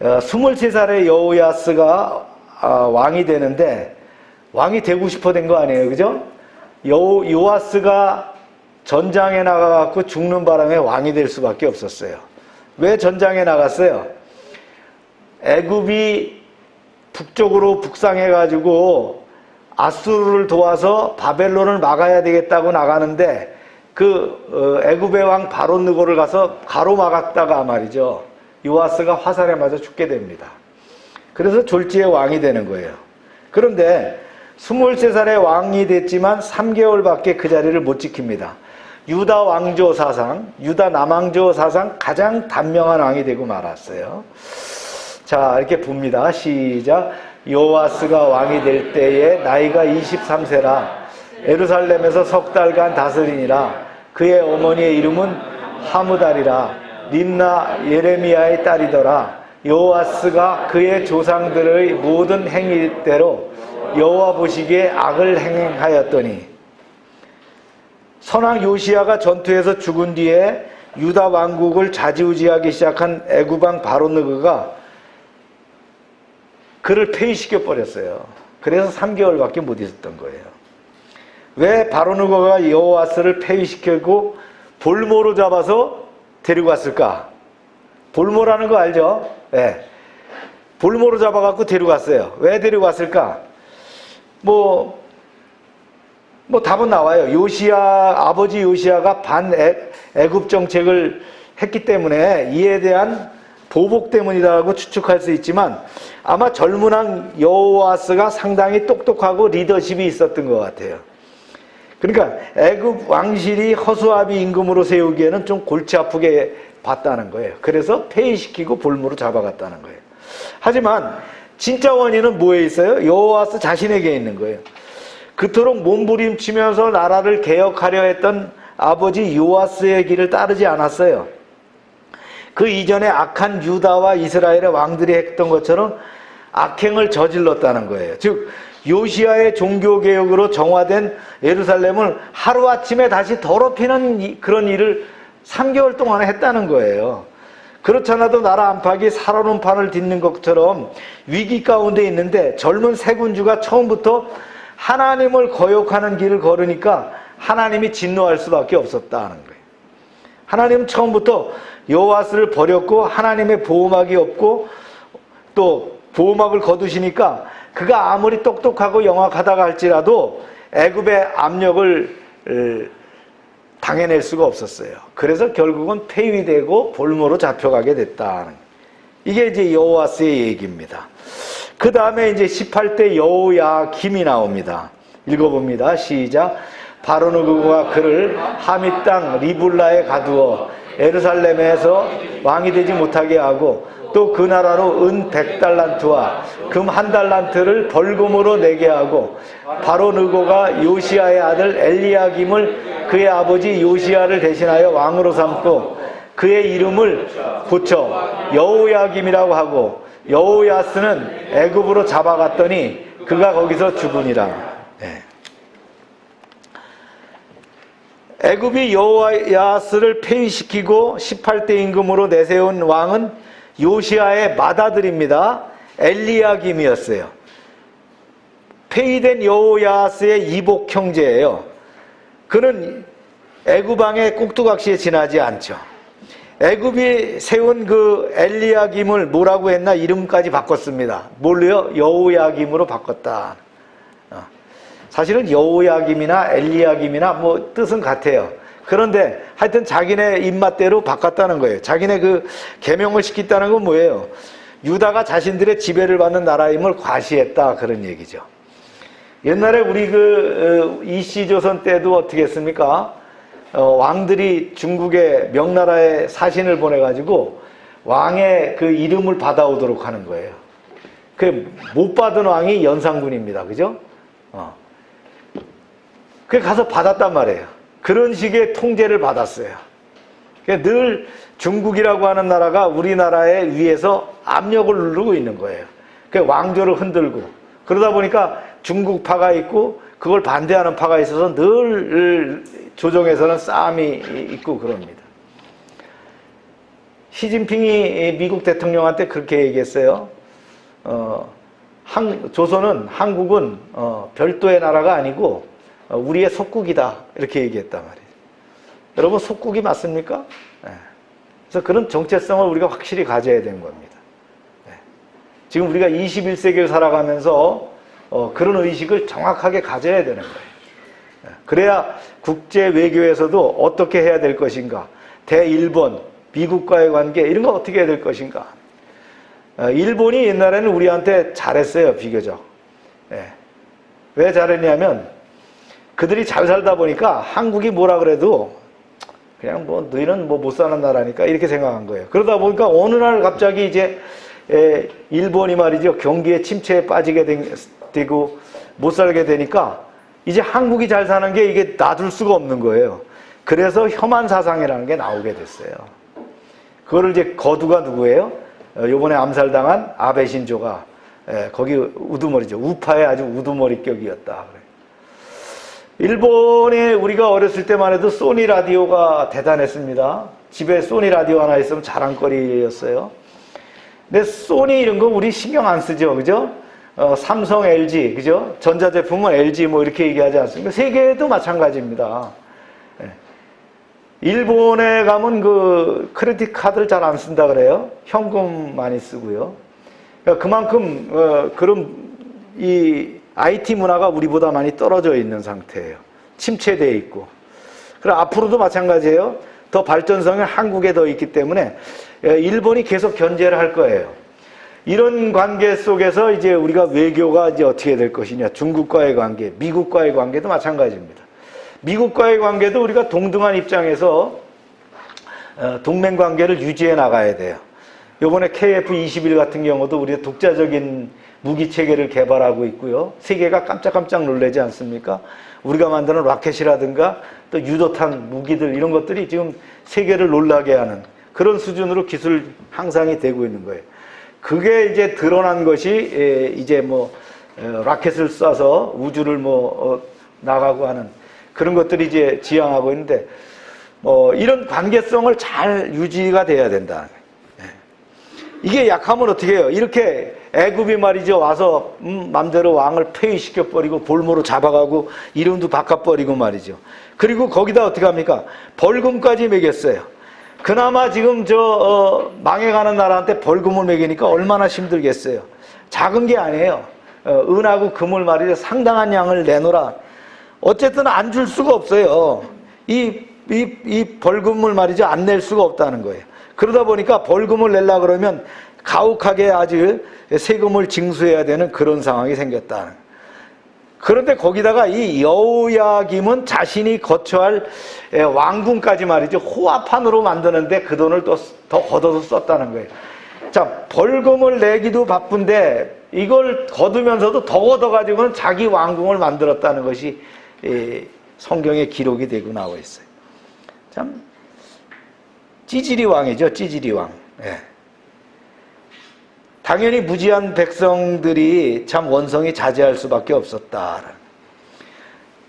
23살의 여호야스가 왕이 되는데 왕이 되고 싶어 된 거 아니에요, 그죠? 요아스가 전장에 나가갖고 죽는 바람에 왕이 될 수밖에 없었어요. 왜 전장에 나갔어요? 애굽이 북쪽으로 북상해가지고 아수르를 도와서 바벨론을 막아야 되겠다고 나가는데 그 애굽의 왕 바론 느고를 가서 가로막았다가 말이죠. 요아스가 화살에 맞아 죽게 됩니다. 그래서 졸지에 왕이 되는 거예요. 그런데 23살에 왕이 됐지만 3개월밖에 그 자리를 못 지킵니다. 유다 왕조 사상, 유다 남왕조 사상 가장 단명한 왕이 되고 말았어요. 자, 이렇게 봅니다. 시작. 요아스가 왕이 될 때에 나이가 23세라 예루살렘에서 석 달간 다스리니라. 그의 어머니의 이름은 하무달이라. 림나 예레미야의 딸이더라. 요아스가 그의 조상들의 모든 행위대로 여호와 보시기에 악을 행하였더니, 선왕 요시야가 전투에서 죽은 뒤에 유다 왕국을 좌지우지하기 시작한 애굽 왕 바론 느고가 그를 폐위시켜 버렸어요. 그래서 3개월밖에 못 있었던 거예요. 왜 바론 느고가 여호아스를 폐위시키고 볼모로 잡아서 데리고 갔을까? 볼모라는 거 알죠? 네. 볼모로 잡아갖고 데리고 갔어요. 왜 데리고 갔을까? 뭐 답은 나와요. 아버지 요시야가 반애굽 정책을 했기 때문에 이에 대한 보복 때문이라고 추측할 수 있지만, 아마 젊은 왕 여호아스가 상당히 똑똑하고 리더십이 있었던 것 같아요. 그러니까 애굽 왕실이 허수아비 임금으로 세우기에는 좀 골치 아프게 봤다는 거예요. 그래서 폐위시키고 볼모로 잡아갔다는 거예요. 하지만 진짜 원인은 뭐에 있어요? 여호아스 자신에게 있는 거예요. 그토록 몸부림치면서 나라를 개혁하려 했던 아버지 요아스의 길을 따르지 않았어요. 그 이전에 악한 유다와 이스라엘의 왕들이 했던 것처럼 악행을 저질렀다는 거예요. 즉 요시야의 종교개혁으로 정화된 예루살렘을 하루아침에 다시 더럽히는 그런 일을 3개월 동안 했다는 거예요. 그렇잖아도 나라 안팎이 살아놓은 판을 딛는 것처럼 위기 가운데 있는데 젊은 새 군주가 처음부터 하나님을 거역하는 길을 걸으니까 하나님이 진노할 수밖에 없었다는 거예요. 하나님은 처음부터 여호아스를 버렸고 하나님의 보호막이 없고 또 보호막을 거두시니까 그가 아무리 똑똑하고 영악하다가 할지라도 애굽의 압력을 당해낼 수가 없었어요. 그래서 결국은 폐위되고 볼모로 잡혀가게 됐다는, 이게 이제 여호아스의 얘기입니다. 그 다음에 이제 18대 여호야김이 나옵니다. 읽어봅니다. 시작. 바론 느고가 그를 하밋 땅 리블라에 가두어 예루살렘에서 왕이 되지 못하게 하고 또 그 나라로 은 100달란트와 금 1달란트를 벌금으로 내게 하고, 바론 느고가 요시야의 아들 엘리야김을 그의 아버지 요시야를 대신하여 왕으로 삼고 그의 이름을 붙여 여호야김이라고 하고, 여호야스는 애굽으로 잡아갔더니 그가 거기서 죽으니라. 네. 애굽이 여호야스를 폐위시키고 18대 임금으로 내세운 왕은 요시야의 맏아들입니다. 엘리야김이었어요. 폐위된 여호야스의 이복 형제예요. 그는 애굽 왕의 꼭두각시에 지나지 않죠. 애굽이 세운 그 엘리야김을 뭐라고 했나? 이름까지 바꿨습니다. 뭘로요? 여호야김으로 바꿨다. 사실은 여호야김이나 엘리야김이나 뭐 뜻은 같아요. 그런데 하여튼 자기네 입맛대로 바꿨다는 거예요. 자기네 그 계명을 시켰다는 건 뭐예요? 유다가 자신들의 지배를 받는 나라임을 과시했다, 그런 얘기죠. 옛날에 우리 그 이씨조선 때도 어떻게 했습니까? 왕들이 중국의 명나라에 사신을 보내가지고 왕의 그 이름을 받아오도록 하는 거예요. 그 못 받은 왕이 연산군입니다. 그죠? 그 가서 받았단 말이에요. 그런 식의 통제를 받았어요. 그러니까 늘 중국이라고 하는 나라가 우리나라에 위에서 압력을 누르고 있는 거예요. 그 왕조를 흔들고, 그러다 보니까 중국파가 있고 그걸 반대하는 파가 있어서 늘 조정에서는 싸움이 있고 그럽니다. 시진핑이 미국 대통령한테 그렇게 얘기했어요. 조선은, 한국은 별도의 나라가 아니고 우리의 속국이다 이렇게 얘기했단 말이에요. 여러분 속국이 맞습니까? 네. 그래서 그런 정체성을 우리가 확실히 가져야 되는 겁니다. 네. 지금 우리가 21세기를 살아가면서 그런 의식을 정확하게 가져야 되는 거예요. 네. 그래야 국제 외교에서도 어떻게 해야 될 것인가, 대일본, 미국과의 관계 이런 거 어떻게 해야 될 것인가. 일본이 옛날에는 우리한테 잘했어요, 비교적. 네. 왜 잘했냐면 그들이 잘 살다 보니까 한국이 뭐라 그래도 그냥 뭐 너희는 뭐 못 사는 나라니까 이렇게 생각한 거예요. 그러다 보니까 어느 날 갑자기 이제 일본이 말이죠, 경기의 침체에 빠지게 되고 못 살게 되니까 이제 한국이 잘 사는 게 이게 놔둘 수가 없는 거예요. 그래서 혐한 사상이라는 게 나오게 됐어요. 그거를 이제 거두가 누구예요? 요번에 암살당한 아베 신조가 거기 우두머리죠. 우파의 아주 우두머리격이었다. 일본에 우리가 어렸을 때만 해도 소니 라디오가 대단했습니다. 집에 소니 라디오 하나 있으면 자랑거리였어요. 근데 소니 이런 거 우리 신경 안 쓰죠, 그죠? 삼성, LG, 그죠? 전자제품은 LG 뭐 이렇게 얘기하지 않습니까? 세계에도 마찬가지입니다. 일본에 가면 그 크레딧 카드를 잘 안 쓴다 그래요. 현금 많이 쓰고요. 그러니까 그만큼 그런 이 IT 문화가 우리보다 많이 떨어져 있는 상태예요. 침체되어 있고. 그럼 앞으로도 마찬가지예요. 더 발전성이 한국에 더 있기 때문에 일본이 계속 견제를 할 거예요. 이런 관계 속에서 이제 우리가 외교가 이제 어떻게 될 것이냐. 중국과의 관계, 미국과의 관계도 마찬가지입니다. 미국과의 관계도 우리가 동등한 입장에서 동맹 관계를 유지해 나가야 돼요. 이번에 KF-21 같은 경우도 우리가 독자적인 무기 체계를 개발하고 있고요. 세계가 깜짝깜짝 놀라지 않습니까? 우리가 만드는 라켓이라든가 또 유도탄 무기들 이런 것들이 지금 세계를 놀라게 하는 그런 수준으로 기술 향상이 되고 있는 거예요. 그게 이제 드러난 것이 이제 뭐 라켓을 쏴서 우주를 나가고 하는 그런 것들이 이제 지향하고 있는데 이런 관계성을 잘 유지가 돼야 된다. 이게 약하면 어떻게 해요? 이렇게 애굽이 말이죠 와서 맘대로 왕을 폐위시켜버리고 볼모로 잡아가고 이름도 바꿔버리고 말이죠. 그리고 거기다 어떻게 합니까? 벌금까지 매겼어요. 그나마 지금 망해가는 나라한테 벌금을 매기니까 얼마나 힘들겠어요. 작은 게 아니에요. 은하고 금을 말이죠 상당한 양을 내놓으라. 어쨌든 안 줄 수가 없어요. 이 벌금을 말이죠 안 낼 수가 없다는 거예요. 그러다 보니까 벌금을 내려 그러면 가혹하게 아주 세금을 징수해야 되는 그런 상황이 생겼다는 거예요. 그런데 거기다가 이 여호야김은 자신이 거처할 왕궁까지 말이죠 호화판으로 만드는데 그 돈을 또 더 걷어서 썼다는 거예요. 자, 벌금을 내기도 바쁜데 이걸 거두면서도 더 걷어가지고는 자기 왕궁을 만들었다는 것이 성경에 기록이 되고 나와 있어요. 참 찌질이 왕이죠, 찌질이 왕. 예. 당연히 무지한 백성들이 참 원성이 자제할 수밖에 없었다.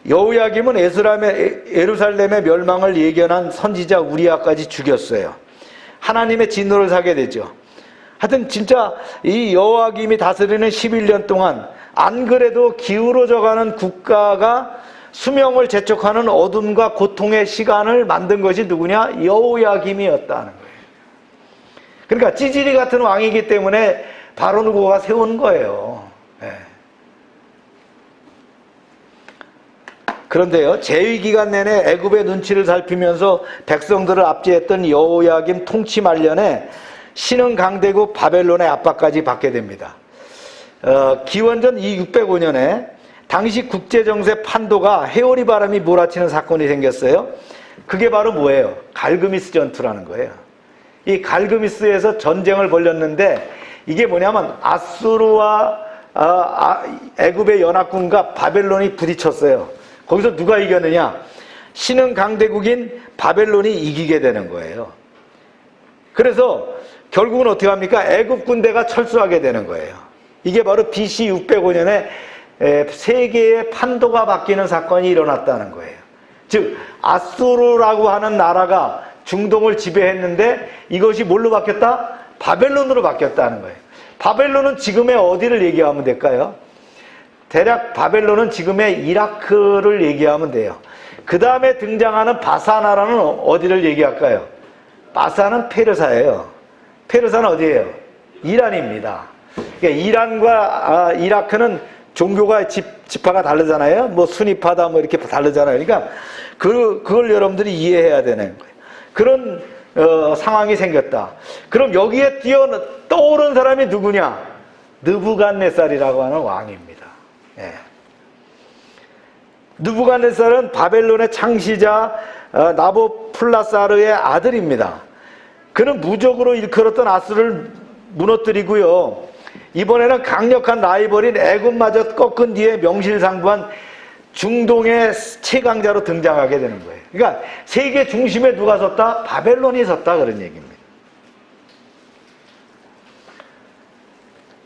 여호야김은 예루살렘의 멸망을 예견한 선지자 우리아까지 죽였어요. 하나님의 진노를 사게 되죠. 하여튼 진짜 이 여호야김이 다스리는 11년 동안 안 그래도 기울어져가는 국가가 수명을 재촉하는 어둠과 고통의 시간을 만든 것이 누구냐? 여호야김이었다는 거예요. 그러니까 찌질이 같은 왕이기 때문에 바로 누구가 세운 거예요. 네. 그런데요, 재위 기간 내내 애굽의 눈치를 살피면서 백성들을 압제했던 여호야김 통치 말년에 신은 강대국 바벨론의 압박까지 받게 됩니다. 기원전 605년에 당시 국제정세 판도가 해오리 바람이 몰아치는 사건이 생겼어요. 그게 바로 뭐예요? 갈그미스 전투라는 거예요. 이 갈그미스에서 전쟁을 벌였는데 이게 뭐냐면 아수르와 애굽의 연합군과 바벨론이 부딪혔어요. 거기서 누가 이겼느냐? 신흥 강대국인 바벨론이 이기게 되는 거예요. 그래서 결국은 어떻게 합니까? 애굽 군대가 철수하게 되는 거예요. 이게 바로 BC 605년에 세계의 판도가 바뀌는 사건이 일어났다는 거예요. 즉 아수르라고 하는 나라가 중동을 지배했는데 이것이 뭘로 바뀌었다? 바벨론으로 바뀌었다는 거예요. 바벨론은 지금의 어디를 얘기하면 될까요? 대략 바벨론은 지금의 이라크를 얘기하면 돼요. 그 다음에 등장하는 바사나라는 어디를 얘기할까요? 바사는 페르사예요. 페르사는 어디예요? 이란입니다. 그러니까 이란과 이라크는 종교가 지파가 다르잖아요. 뭐 수니파다 뭐 이렇게 다르잖아요. 그러니까 그걸 여러분들이 이해해야 되는 거예요. 그런 상황이 생겼다. 그럼 여기에 떠오른 사람이 누구냐? 느부갓네살이라고 하는 왕입니다. 예. 느부갓네살은 바벨론의 창시자 나보플라사르의 아들입니다. 그는 무적으로 일컬었던 아수를 무너뜨리고요. 이번에는 강력한 라이벌인 애굽마저 꺾은 뒤에 명실상부한 중동의 최강자로 등장하게 되는 거예요. 그러니까 세계 중심에 누가 섰다? 바벨론이 섰다, 그런 얘기입니다.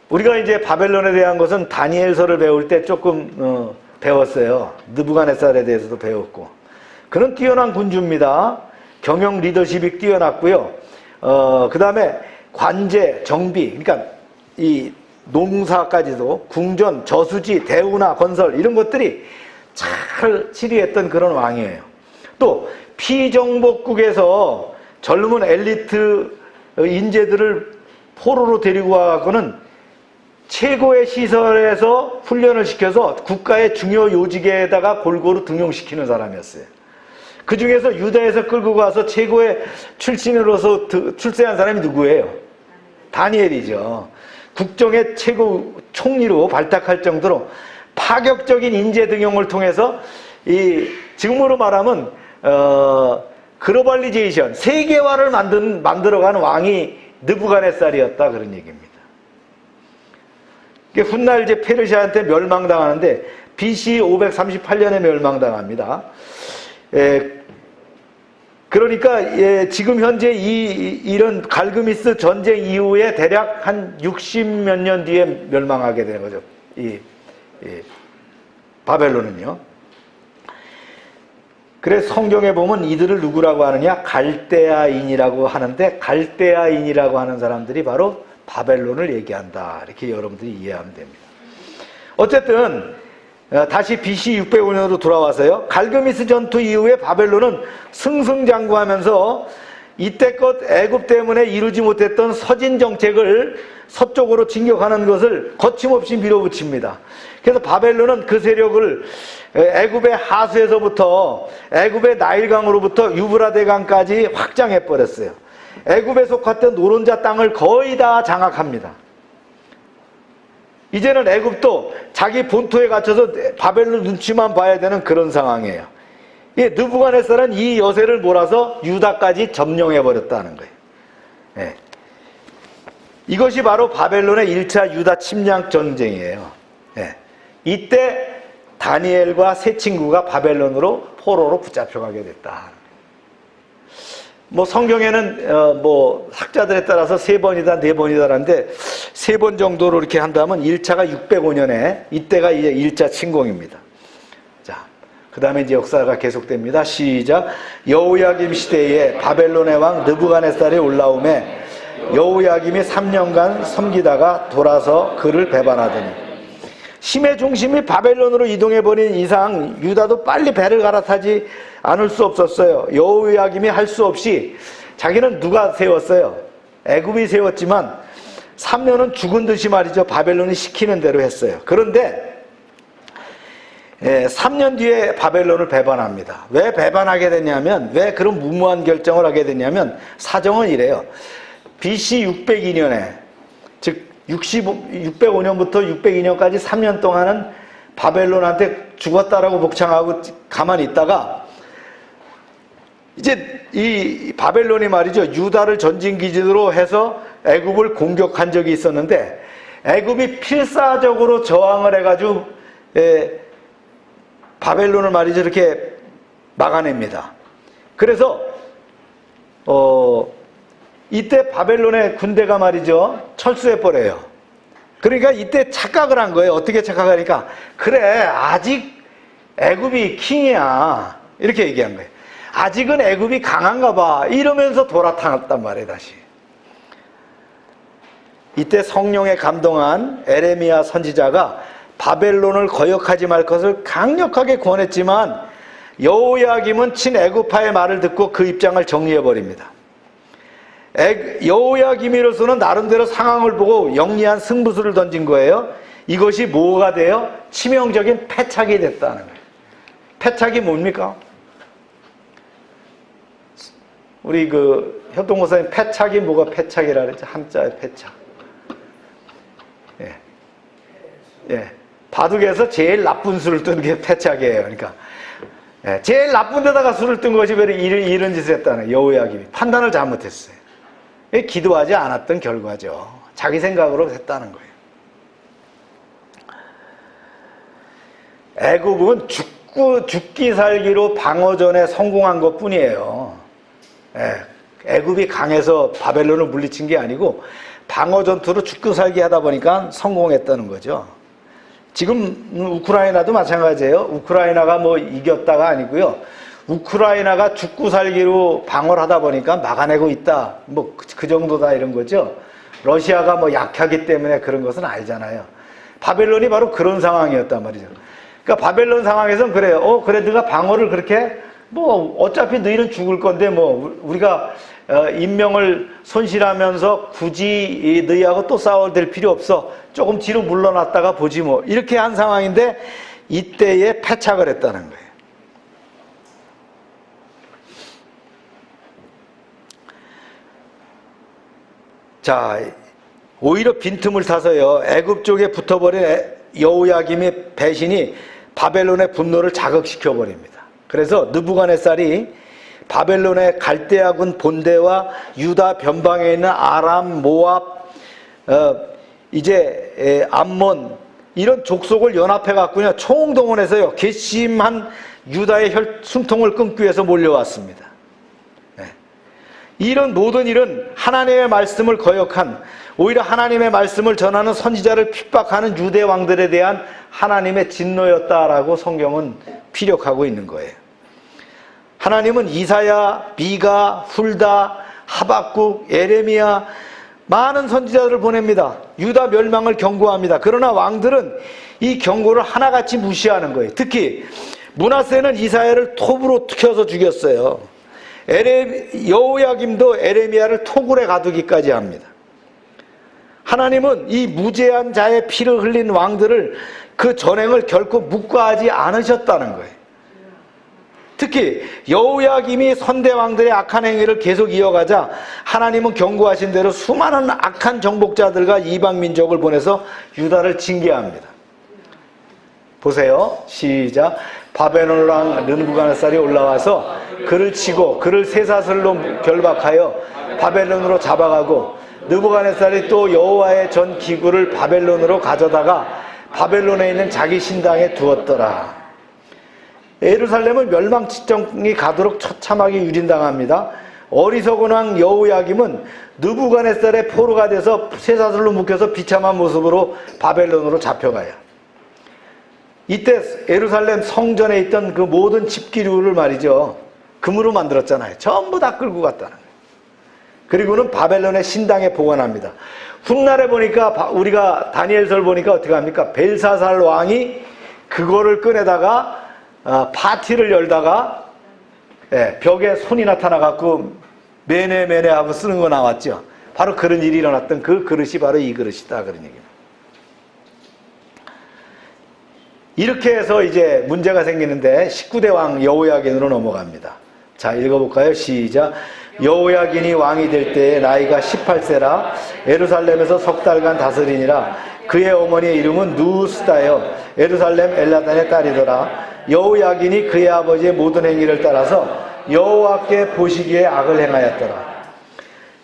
우리가 이제 바벨론에 대한 것은 다니엘서를 배울 때 조금 배웠어요. 느부갓네살에 대해서도 배웠고. 그는 뛰어난 군주입니다. 경영 리더십이 뛰어났고요. 그 다음에 관제, 정비, 그러니까 이 농사까지도 궁전, 저수지, 대우나 건설 이런 것들이 잘 치리했던 그런 왕이에요. 또 피정복국에서 젊은 엘리트 인재들을 포로로 데리고 와서는 최고의 시설에서 훈련을 시켜서 국가의 중요 요직에다가 골고루 등용시키는 사람이었어요. 그 중에서 유다에서 끌고 가서 최고의 출신으로서 출세한 사람이 누구예요? 다니엘이죠. 국정의 최고 총리로 발탁할 정도로 파격적인 인재 등용을 통해서 지금으로 말하면 글로벌리제이션, 세계화를 만들어가는 왕이 느부갓네살이었다, 그런 얘기입니다. 훗날 이제 페르시아한테 멸망당하는데 BC 538년에 멸망당합니다. 그러니까 지금 현재 이런 갈그미스 전쟁 이후에 대략 한 60몇 년 뒤에 멸망하게 되는 거죠. 바벨론은요. 그래서 성경에 보면 이들을 누구라고 하느냐? 갈대아인이라고 하는데, 갈대아인이라고 하는 사람들이 바로 바벨론을 얘기한다. 이렇게 여러분들이 이해하면 됩니다. 어쨌든 다시 BC 605년으로 돌아와서요. 갈그미스 전투 이후에 바벨론은 승승장구하면서 이때껏 애굽 때문에 이루지 못했던 서진 정책을 서쪽으로 진격하는 것을 거침없이 밀어붙입니다. 그래서 바벨론은 그 세력을 애굽의 하수에서부터 애굽의 나일강으로부터 유브라데강까지 확장해 버렸어요. 애굽에 속했던 노른자 땅을 거의 다 장악합니다. 이제는 애굽도 자기 본토에 갇혀서 바벨론 눈치만 봐야 되는 그런 상황이에요. 느부갓네살은 이 여세를 몰아서 유다까지 점령해 버렸다는 거예요. 네. 이것이 바로 바벨론의 1차 유다 침략 전쟁이에요. 네. 이때 다니엘과 세 친구가 바벨론으로 포로로 붙잡혀가게 됐다. 뭐 성경에는 학자들에 따라서 3번이다 4번이다라는데 3번 정도로 이렇게 한다면 1차가 605년에 이때가 이제 1차 침공입니다. 자, 그 다음에 이제 역사가 계속됩니다. 시작. 여호야김 시대에 바벨론의 왕 느부갓네살이 올라오매 여호야김이 3년간 섬기다가 돌아서 그를 배반하더니, 힘의 중심이 바벨론으로 이동해버린 이상 유다도 빨리 배를 갈아타지 않을 수 없었어요. 여호야김이 할 수 없이, 자기는 누가 세웠어요? 애굽이 세웠지만 3년은 죽은 듯이 말이죠. 바벨론이 시키는 대로 했어요. 그런데 3년 뒤에 바벨론을 배반합니다. 왜 배반하게 됐냐면, 왜 그런 무모한 결정을 하게 됐냐면 사정은 이래요. BC 602년에 즉 605년부터 602년까지 3년 동안은 바벨론한테 죽었다라고 복창하고 가만히 있다가 이제 이 바벨론이 말이죠, 유다를 전진기지로 해서 애굽을 공격한 적이 있었는데 애굽이 필사적으로 저항을 해가지고 바벨론을 말이죠 이렇게 막아냅니다. 그래서 이때 바벨론의 군대가 말이죠 철수해버려요. 그러니까 이때 착각을 한 거예요. 어떻게 착각하니까, 그래 아직 애굽이 킹이야 이렇게 얘기한 거예요. 아직은 애굽이 강한가 봐 이러면서 돌아타났단 말이에요. 다시 이때 성령에 감동한 에레미야 선지자가 바벨론을 거역하지 말 것을 강력하게 권했지만 여호야김은 친애굽파의 말을 듣고 그 입장을 정리해버립니다. 여호야김으로서는 나름대로 상황을 보고 영리한 승부수를 던진 거예요. 이것이 뭐가 돼요? 치명적인 패착이 됐다는 거예요. 패착이 뭡니까? 우리 현동 목사님 패착이 뭐가 패착이라 그랬죠? 한자의 패착. 예. 바둑에서 제일 나쁜 수를 뜬 게 패착이에요. 그러니까 제일 나쁜 데다가 수를 뜬 것이 왜 이런 짓을 했다는 여호야김이 판단을 잘못했어요. 기도하지 않았던 결과죠. 자기 생각으로 했다는 거예요. 애굽은 죽기 살기로 방어전에 성공한 것 뿐이에요. 애굽이 강해서 바벨론을 물리친 게 아니고 방어 전투로 죽고 살기 하다 보니까 성공했다는 거죠. 지금 우크라이나도 마찬가지예요. 우크라이나가 이겼다가 아니고요. 우크라이나가 죽고 살기로 방어를 하다 보니까 막아내고 있다. 그 정도다 이런 거죠. 러시아가 약하기 때문에 그런 것은 아니잖아요. 바벨론이 바로 그런 상황이었단 말이죠. 그러니까 바벨론 상황에서는 그래요. 그래 네가 방어를 그렇게 어차피 너희는 죽을 건데 우리가 인명을 손실하면서 굳이 너희하고 또 싸워될 필요 없어. 조금 뒤로 물러났다가 보지 이렇게 한 상황인데 이때에 패착을 했다는 거예요. 자, 오히려 빈틈을 타서요. 애굽 쪽에 붙어버린 여호야김의 배신이 바벨론의 분노를 자극시켜 버립니다. 그래서 느부갓네살이 바벨론의 갈대아군 본대와 유다 변방에 있는 아람, 모압, 암몬 이런 족속을 연합해 갖고요 총동원해서요 괘씸한 유다의 숨통을 끊기 위해서 몰려왔습니다. 이런 모든 일은 하나님의 말씀을 거역한, 오히려 하나님의 말씀을 전하는 선지자를 핍박하는 유대 왕들에 대한 하나님의 진노였다라고 성경은 피력하고 있는 거예요. 하나님은 이사야, 미가, 훌다, 하박국, 예레미야 많은 선지자들을 보냅니다. 유다 멸망을 경고합니다. 그러나 왕들은 이 경고를 하나같이 무시하는 거예요. 특히 므낫세는 이사야를 톱으로 튀겨서 죽였어요. 여호야김도 에레미야를 토굴에 가두기까지 합니다. 하나님은 이 무죄한 자의 피를 흘린 왕들을 그 전행을 결코 묵과하지 않으셨다는 거예요. 특히 여호야김이 선대 왕들의 악한 행위를 계속 이어가자 하나님은 경고하신 대로 수많은 악한 정복자들과 이방 민족을 보내서 유다를 징계합니다. 보세요. 시작. 바벨론 왕 느부갓네살이 올라와서 그를 치고 그를 쇠사슬로 결박하여 바벨론으로 잡아가고 느부갓네살이 또 여호와의 전 기구를 바벨론으로 가져다가 바벨론에 있는 자기 신당에 두었더라. 예루살렘은 멸망직전이 가도록 처참하게 유린당합니다. 어리석은 왕 여호야김은 느부갓네살의 포로가 돼서 쇠사슬로 묶여서 비참한 모습으로 바벨론으로 잡혀가요. 이때 예루살렘 성전에 있던 그 모든 집기류를 말이죠, 금으로 만들었잖아요. 전부 다 끌고 갔다는 거예요. 그리고는 바벨론의 신당에 보관합니다. 훗날에 보니까 우리가 다니엘서를 보니까 어떻게 합니까? 벨사살 왕이 그거를 꺼내다가 파티를 열다가 벽에 손이 나타나갖고 매네 하고 쓰는 거 나왔죠. 바로 그런 일이 일어났던 그 그릇이 바로 이 그릇이다, 그런 얘기입니다. 이렇게 해서 이제 문제가 생기는데 19대 왕 여호야긴으로 넘어갑니다. 자, 읽어볼까요? 시작. 여호야긴이 왕이 될 때에 나이가 18세라 예루살렘에서 석 달간 다스리니라. 그의 어머니의 이름은 누스다여 예루살렘 엘라단의 딸이더라. 여호야긴이 그의 아버지의 모든 행위를 따라서 여호와께 보시기에 악을 행하였더라.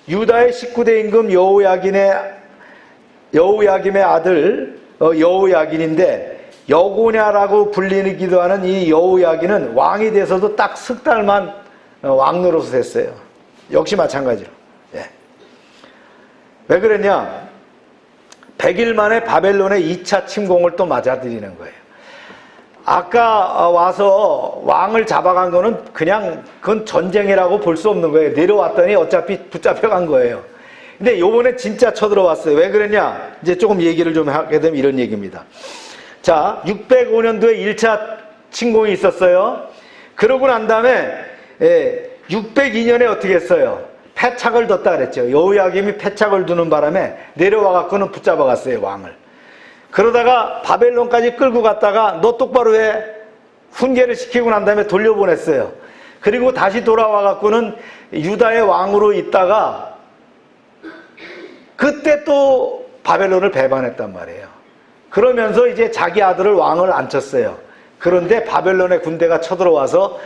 유다의 19대 임금 여호야김의 아들 여호야긴인데 여고냐라고 불리기도 하는 이 여호야긴은 왕이 돼서도 딱 석 달만 왕노릇을 했어요. 역시 마찬가지로. 왜 그랬냐? 100일 만에 바벨론의 2차 침공을 또 맞아들이는 거예요. 아까 와서 왕을 잡아간 거는 그건 전쟁이라고 볼 수 없는 거예요. 내려왔더니 어차피 붙잡혀간 거예요. 근데 요번에 진짜 쳐들어왔어요. 왜 그랬냐? 이제 조금 얘기를 좀 하게 되면 이런 얘기입니다. 자, 605년도에 1차 침공이 있었어요. 그러고 난 다음에 602년에 어떻게 했어요? 패착을 뒀다 그랬죠. 여호야김이 패착을 두는 바람에 내려와 갖고는 붙잡아 갔어요, 왕을. 그러다가 바벨론까지 끌고 갔다가 너 똑바로 해. 훈계를 시키고 난 다음에 돌려보냈어요. 그리고 다시 돌아와 갖고는 유다의 왕으로 있다가 그때 또 바벨론을 배반했단 말이에요. 그러면서 이제 자기 아들을 왕을 앉혔어요. 그런데 바벨론의 군대가 쳐들어와서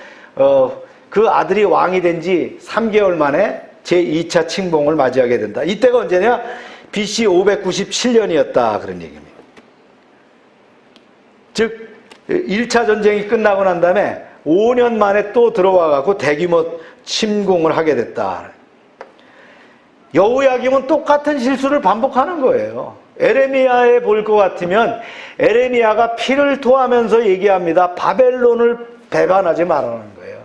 그 아들이 왕이 된 지 3개월 만에 제2차 침공을 맞이하게 된다. 이때가 언제냐? BC 597년이었다 그런 얘기입니다. 즉 1차 전쟁이 끝나고 난 다음에 5년 만에 또 들어와 갖고 대규모 침공을 하게 됐다. 여호야김은 똑같은 실수를 반복하는 거예요. 에레미야에 볼 것 같으면 에레미야가 피를 토하면서 얘기합니다. 바벨론을 배반하지 말라는 거예요.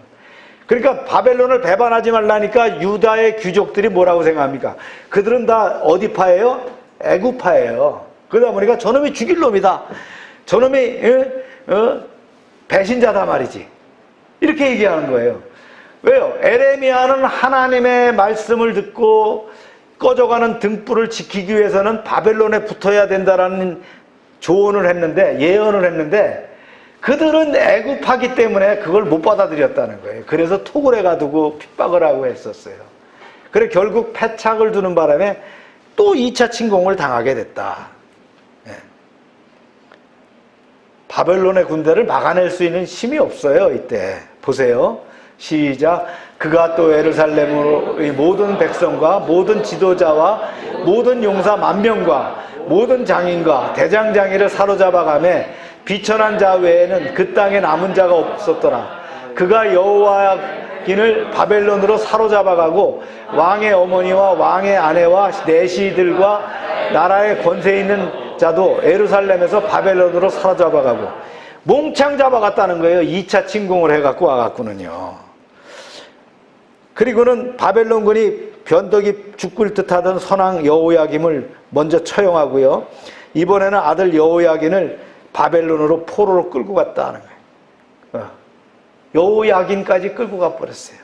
그러니까 바벨론을 배반하지 말라니까 유다의 귀족들이 뭐라고 생각합니까? 그들은 다 어디 파예요? 애굽파예요. 그러다 보니까 저놈이 죽일 놈이다. 저놈이 배신자다 말이지. 이렇게 얘기하는 거예요. 왜요? 에레미야는 하나님의 말씀을 듣고 꺼져가는 등불을 지키기 위해서는 바벨론에 붙어야 된다라는 조언을 했는데, 예언을 했는데, 그들은 애굽하기 때문에 그걸 못 받아들였다는 거예요. 그래서 토굴에 가두고 핍박을 하고 했었어요. 그래 결국 패착을 두는 바람에 또 2차 침공을 당하게 됐다. 바벨론의 군대를 막아낼 수 있는 힘이 없어요. 이때 보세요. 시작. 그가 또 예루살렘의 모든 백성과 모든 지도자와 모든 용사 10,000명과 모든 장인과 대장장이를 사로잡아가매 비천한 자 외에는 그 땅에 남은 자가 없었더라. 그가 여호야긴을 바벨론으로 사로잡아가고 왕의 어머니와 왕의 아내와 내시들과 나라의 권세 있는 자도 예루살렘에서 바벨론으로 사로잡아가고 몽창 잡아갔다는 거예요. 2차 침공을 해갖고 와갖고는요. 그리고는 바벨론군이 변덕이 죽을 듯하던 선왕 여호야김을 먼저 처형하고요. 이번에는 아들 여호야긴을 바벨론으로 포로로 끌고 갔다는 거예요. 여호야긴까지 끌고 가버렸어요.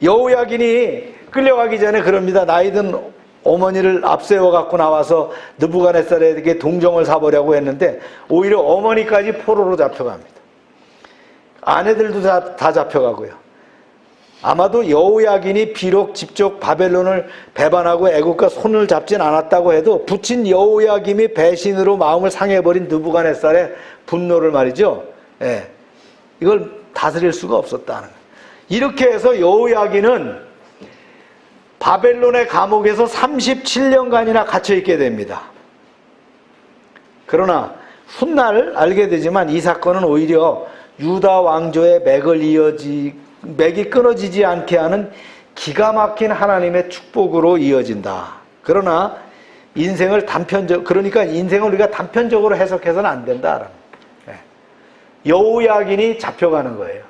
여호야긴이 끌려가기 전에 그럽니다. 나이든 어머니를 앞세워 갖고 나와서 느부갓네살에게 동정을 사보려고 했는데 오히려 어머니까지 포로로 잡혀갑니다. 아내들도 다 잡혀가고요. 아마도 여호야긴이 비록 직접 바벨론을 배반하고 애국과 손을 잡진 않았다고 해도 붙인 여호야김이 배신으로 마음을 상해버린 느부갓네살의 분노를 말이죠. 이걸 다스릴 수가 없었다는 거예요. 이렇게 해서 여호야긴은 바벨론의 감옥에서 37년간이나 갇혀있게 됩니다. 그러나 훗날 알게 되지만 이 사건은 오히려 유다 왕조의 맥이 끊어지지 않게 하는 기가 막힌 하나님의 축복으로 이어진다. 그러나 그러니까 인생을 우리가 단편적으로 해석해서는 안 된다. 여호야긴이 잡혀가는 거예요.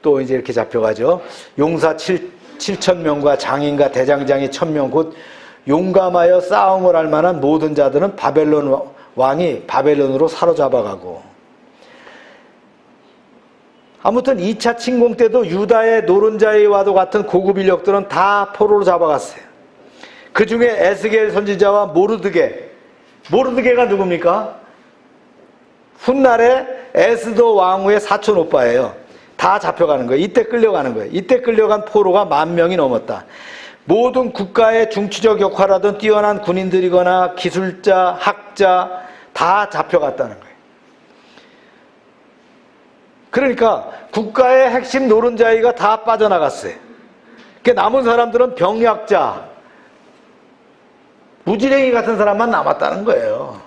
또 이제 이렇게 잡혀가죠. 용사 7,000명과 장인과 대장장이 1,000명 곧 용감하여 싸움을 할 만한 모든 자들은 바벨론 왕이 바벨론으로 사로잡아가고 아무튼 2차 침공 때도 유다의 노른자이와도 같은 고급 인력들은 다 포로로 잡아갔어요. 그 중에 에스겔 선지자와 모르드게가 누굽니까? 훗날에 에스도 왕후의 사촌 오빠예요. 다 잡혀가는 거예요. 이때 끌려가는 거예요. 이때 끌려간 포로가 10,000명이 넘었다. 모든 국가의 중추적 역할을 하던 뛰어난 군인들이거나 기술자, 학자 다 잡혀갔다는 거예요. 그러니까 국가의 핵심 노른자이가 다 빠져나갔어요. 남은 사람들은 병약자, 무지랭이 같은 사람만 남았다는 거예요.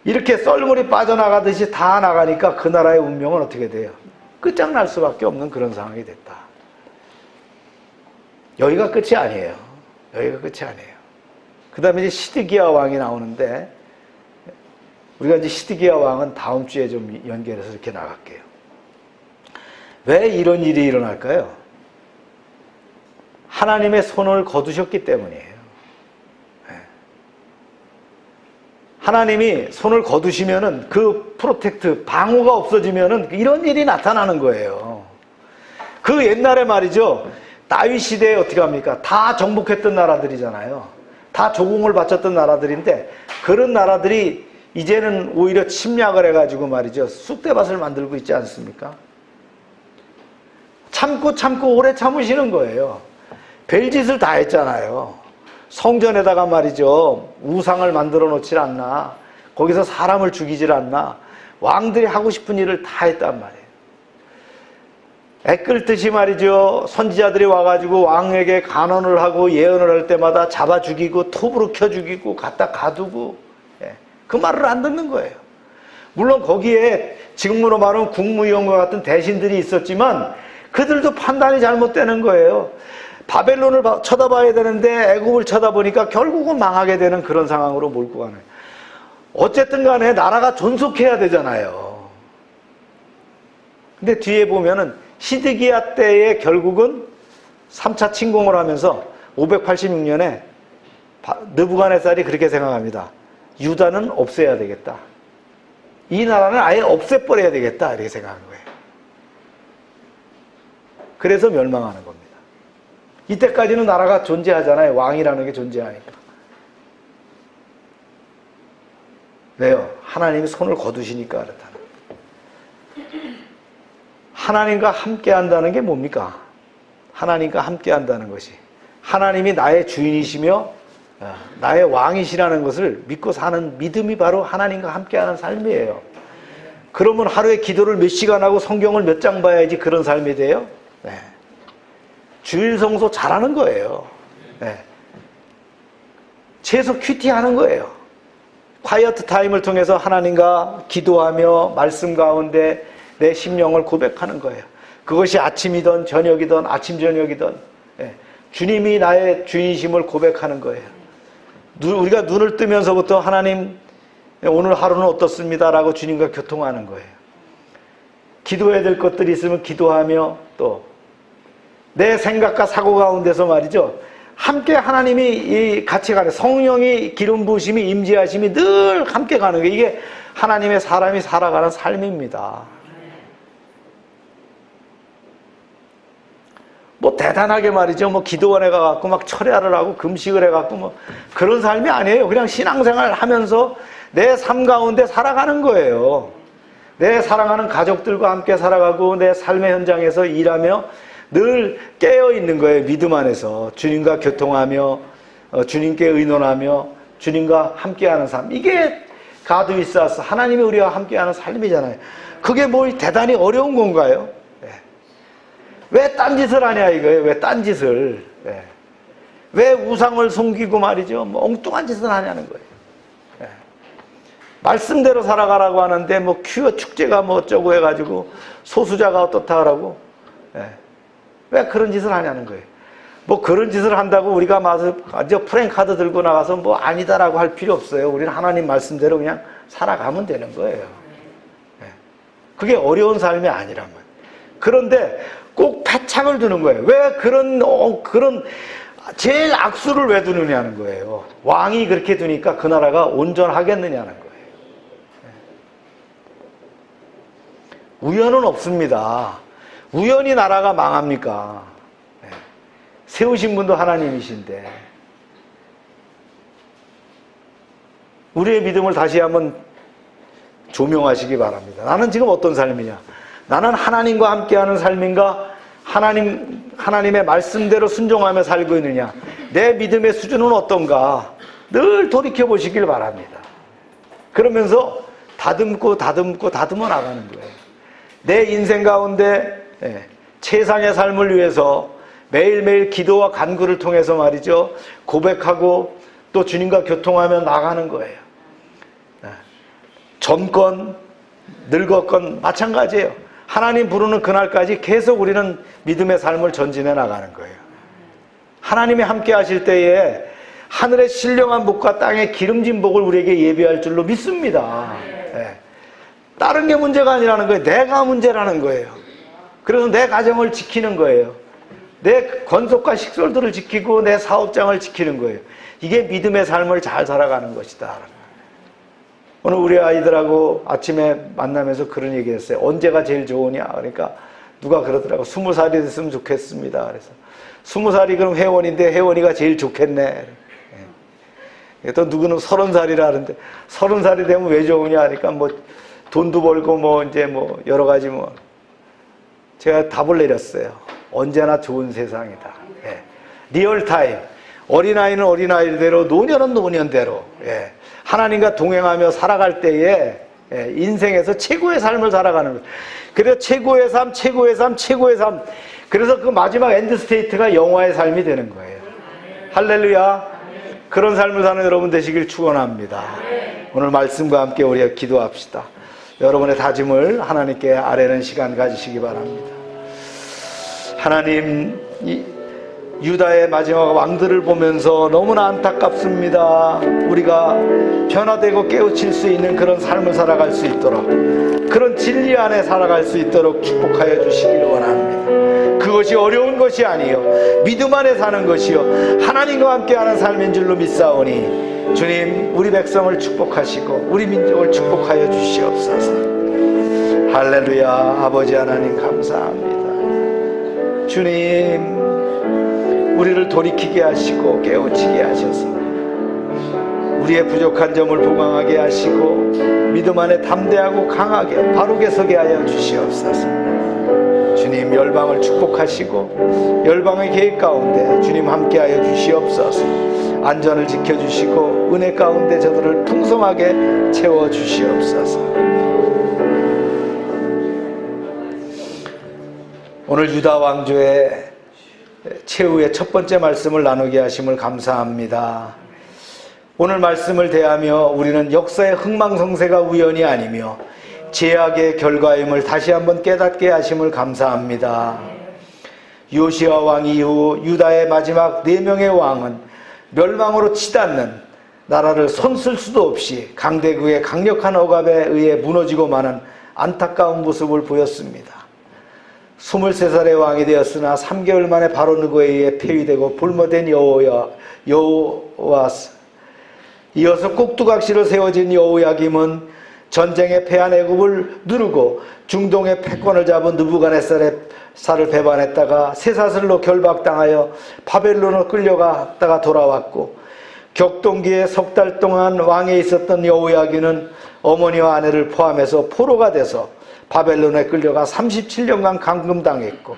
이렇게 썰물이 빠져나가듯이 다 나가니까 그 나라의 운명은 어떻게 돼요? 끝장날 수밖에 없는 그런 상황이 됐다. 여기가 끝이 아니에요. 여기가 끝이 아니에요. 그 다음에 이제 시드기야 왕이 나오는데 우리가 이제 시드기야 왕은 다음 주에 좀 연결해서 이렇게 나갈게요. 왜 이런 일이 일어날까요? 하나님의 손을 거두셨기 때문이에요. 하나님이 손을 거두시면은 그 프로텍트, 방어가 없어지면은 이런 일이 나타나는 거예요. 그 옛날에 말이죠. 다윗 시대에 어떻게 합니까? 다 정복했던 나라들이잖아요. 다 조공을 바쳤던 나라들인데 그런 나라들이 이제는 오히려 침략을 해가지고 말이죠. 쑥대밭을 만들고 있지 않습니까? 참고 오래 참으시는 거예요. 별짓을 다 했잖아요. 성전에다가 말이죠. 우상을 만들어 놓질 않나. 거기서 사람을 죽이질 않나. 왕들이 하고 싶은 일을 다 했단 말이에요. 애끓듯이 말이죠. 선지자들이 와가지고 왕에게 간언을 하고 예언을 할 때마다 잡아 죽이고 톱으로 켜 죽이고 갖다 가두고 그 말을 안 듣는 거예요. 물론 거기에 지금으로 말하면 국무위원과 같은 대신들이 있었지만 그들도 판단이 잘못되는 거예요. 바벨론을 쳐다봐야 되는데 애굽을 쳐다보니까 결국은 망하게 되는 그런 상황으로 몰고 가는. 어쨌든 간에 나라가 존속해야 되잖아요. 근데 뒤에 보면은 시드기야 때에 결국은 3차 침공을 하면서 586년에 느부갓네살이 그렇게 생각합니다. 유다는 없애야 되겠다. 이 나라는 아예 없애버려야 되겠다. 이렇게 생각한 거예요. 그래서 멸망하는 겁니다. 이때까지는 나라가 존재하잖아요. 왕이라는 게 존재하니까. 왜요? 하나님이 손을 거두시니까 그렇다는 거예요. 하나님과 함께 한다는 게 뭡니까? 하나님과 함께 한다는 것이 하나님이 나의 주인이시며 나의 왕이시라는 것을 믿고 사는 믿음이 바로 하나님과 함께하는 삶이에요. 그러면 하루에 기도를 몇 시간 하고 성경을 몇 장 봐야지 그런 삶이 돼요? 네. 주일 성소 잘하는 거예요. 네. 최소 큐티하는 거예요. 콰이어트 타임을 통해서 하나님과 기도하며 말씀 가운데 내 심령을 고백하는 거예요. 그것이 아침이든 저녁이든 아침 저녁이든 주님이 나의 주인심을 고백하는 거예요. 우리가 눈을 뜨면서부터 하나님 오늘 하루는 어떻습니다 라고 주님과 교통하는 거예요. 기도해야 될 것들이 있으면 기도하며 또 내 생각과 사고 가운데서 말이죠. 함께 하나님이 이 같이 가는 성령이 기름 부으심이 임재하심이 늘 함께 가는 게 이게 하나님의 사람이 살아가는 삶입니다. 뭐 대단하게 말이죠. 뭐 기도원에 가갖고 막 철야를 하고 금식을 해갖고 뭐 그런 삶이 아니에요. 그냥 신앙생활 하면서 내 삶 가운데 살아가는 거예요. 내 사랑하는 가족들과 함께 살아가고 내 삶의 현장에서 일하며 늘 깨어 있는 거예요. 믿음 안에서 주님과 교통하며 주님께 의논하며 주님과 함께하는 삶. 이게 가드 위스 아스 하나님이 우리와 함께하는 삶이잖아요. 그게 뭐 대단히 어려운 건가요? 왜 딴짓을 하냐 이거예요. 왜 딴짓을 왜 우상을 섬기고 말이죠. 뭐 엉뚱한 짓을 하냐는 거예요. 말씀대로 살아가라고 하는데 뭐 큐어 축제가 뭐 어쩌고 해가지고 소수자가 어떻다 하라고 왜 그런 짓을 하냐는 거예요. 뭐 그런 짓을 한다고 우리가 먼저 프랭카드 들고 나가서 뭐 아니다라고 할 필요 없어요. 우리는 하나님 말씀대로 그냥 살아가면 되는 거예요. 그게 어려운 삶이 아니란 말이에요. 그런데 꼭 패착을 두는 거예요. 왜 그런 제일 악수를 왜 두느냐는 거예요. 왕이 그렇게 두니까 그 나라가 온전하겠느냐는 거예요. 우연은 없습니다. 우연히 나라가 망합니까? 세우신 분도 하나님이신데 우리의 믿음을 다시 한번 조명하시기 바랍니다. 나는 지금 어떤 삶이냐? 나는 하나님과 함께하는 삶인가? 하나님의 말씀대로 순종하며 살고 있느냐? 내 믿음의 수준은 어떤가? 늘 돌이켜보시길 바랍니다. 그러면서 다듬고 다듬어 나가는 거예요. 내 인생 가운데 최상의 삶을 위해서 매일매일 기도와 간구를 통해서 말이죠. 고백하고 또 주님과 교통하며 나가는 거예요. 젊건 늙었건 마찬가지예요. 하나님 부르는 그날까지 계속 우리는 믿음의 삶을 전진해 나가는 거예요. 하나님이 함께 하실 때에 하늘의 신령한 복과 땅의 기름진 복을 우리에게 예비할 줄로 믿습니다. 다른 게 문제가 아니라는 거예요. 내가 문제라는 거예요. 그래서 내 가정을 지키는 거예요. 내 권속과 식솔들을 지키고 내 사업장을 지키는 거예요. 이게 믿음의 삶을 잘 살아가는 것이다. 오늘 우리 아이들하고 아침에 만나면서 그런 얘기 했어요. 언제가 제일 좋으냐? 그러니까 누가 그러더라고. 20살이 됐으면 좋겠습니다. 그래서 20살이 그럼 회원인데 회원이가 제일 좋겠네. 또 누구는 30살이라 하는데 30살이 되면 왜 좋으냐 하니까 뭐 돈도 벌고 뭐 이제 뭐 여러 가지 뭐 제가 답을 내렸어요. 언제나 좋은 세상이다. 예. 리얼타임. 어린아이는 어린아이대로 노년은 노년대로 하나님과 동행하며 살아갈 때에 인생에서 최고의 삶을 살아가는 거예요. 그래서 최고의 삶, 최고의 삶, 최고의 삶. 그래서 그 마지막 엔드 스테이트가 영화의 삶이 되는 거예요. 할렐루야. 그런 삶을 사는 여러분 되시길 축원합니다. 오늘 말씀과 함께 우리가 기도합시다. 여러분의 다짐을 하나님께 아뢰는 시간 가지시기 바랍니다. 하나님, 유다의 마지막 왕들을 보면서 너무나 안타깝습니다. 우리가 변화되고 깨우칠 수 있는 그런 삶을 살아갈 수 있도록, 그런 진리 안에 살아갈 수 있도록 축복하여 주시기를 원합니다. 그것이 어려운 것이 아니요 믿음 안에 사는 것이요 하나님과 함께하는 삶인 줄로 믿사오니 주님, 우리 백성을 축복하시고 우리 민족을 축복하여 주시옵소서. 할렐루야. 아버지 하나님 감사합니다. 주님, 우리를 돌이키게 하시고 깨우치게 하셔서 우리의 부족한 점을 보강하게 하시고 믿음 안에 담대하고 강하게 바르게 서게 하여 주시옵소서. 주님, 열방을 축복하시고 열방의 계획 가운데 주님 함께하여 주시옵소서. 안전을 지켜주시고 은혜 가운데 저들을 풍성하게 채워주시옵소서. 오늘 유다 왕조의 최후의 첫 번째 말씀을 나누게 하심을 감사합니다. 오늘 말씀을 대하며 우리는 역사의 흥망성쇠가 우연이 아니며 제약의 결과임을 다시 한번 깨닫게 하심을 감사합니다. 요시아 왕 이후 유다의 마지막 4명의 왕은 멸망으로 치닫는 나라를 손쓸 수도 없이 강대국의 강력한 억압에 의해 무너지고 마는 안타까운 모습을 보였습니다. 23살의 왕이 되었으나 3개월 만에 바로 느고에 의해 폐위되고 불모된 여호와스, 이어서 꼭두각시로 세워진 여호야김은 전쟁에 패한 애굽을 누르고 중동의 패권을 잡은 느부갓네살을 배반했다가 쇠사슬로 결박당하여 바벨론으로 끌려갔다가 돌아왔고, 격동기에 3달 동안 왕에 있었던 여호야김은 어머니와 아내를 포함해서 포로가 돼서 바벨론에 끌려가 37년간 감금당했고,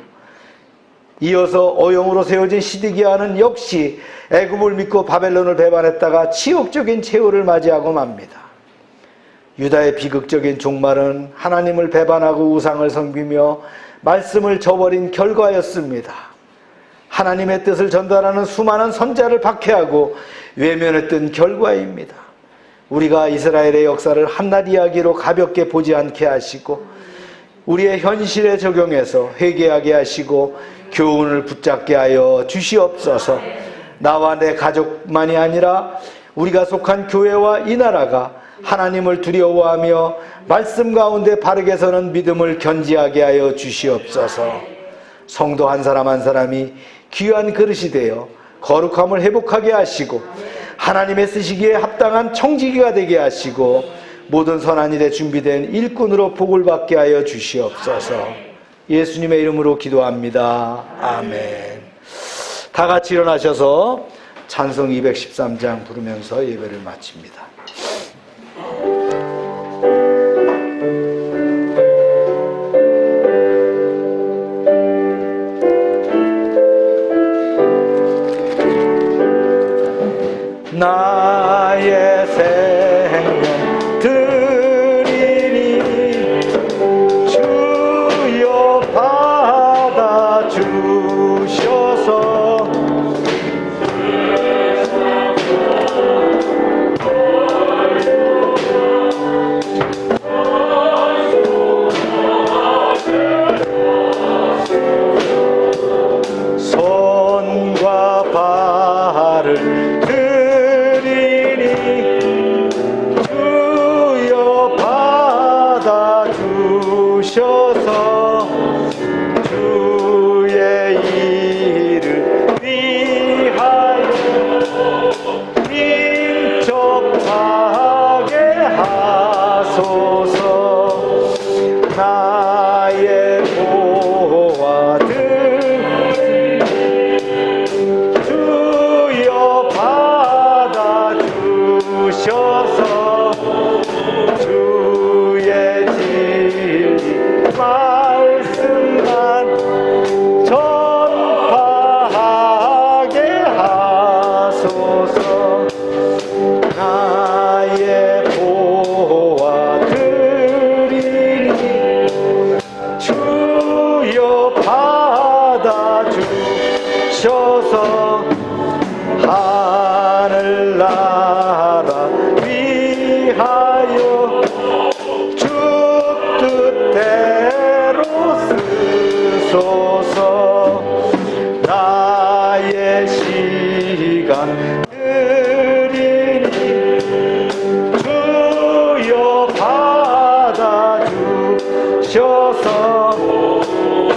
이어서 어용으로 세워진 시드기야는 역시 애굽을 믿고 바벨론을 배반했다가 치욕적인 최후를 맞이하고 맙니다. 유다의 비극적인 종말은 하나님을 배반하고 우상을 섬기며 말씀을 저버린 결과였습니다. 하나님의 뜻을 전달하는 수많은 선자를 박해하고 외면했던 결과입니다. 우리가 이스라엘의 역사를 한낱 이야기로 가볍게 보지 않게 하시고 우리의 현실에 적용해서 회개하게 하시고 교훈을 붙잡게 하여 주시옵소서. 나와 내 가족만이 아니라 우리가 속한 교회와 이 나라가 하나님을 두려워하며 말씀 가운데 바르게 서는 믿음을 견지하게 하여 주시옵소서. 성도 한 사람 한 사람이 귀한 그릇이 되어 거룩함을 회복하게 하시고 하나님의 쓰시기에 합당한 청지기가 되게 하시고 모든 선한 일에 준비된 일꾼으로 복을 받게 하여 주시옵소서. 예수님의 이름으로 기도합니다. 아멘. 다 같이 일어나셔서 찬송 213장 부르면서 예배를 마칩니다. 나의 생명 드리니 주여 받아 주셔서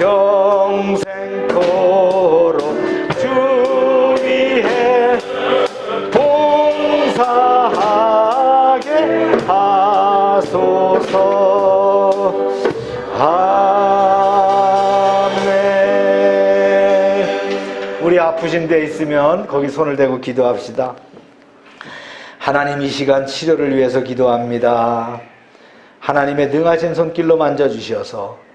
평생토록 주 위해 봉사하게 하소서. 아멘. 우리 아프신 데 있으면 거기 손을 대고 기도합시다. 하나님, 이 시간 치료를 위해서 기도합니다. 하나님의 능하신 손길로 만져주셔서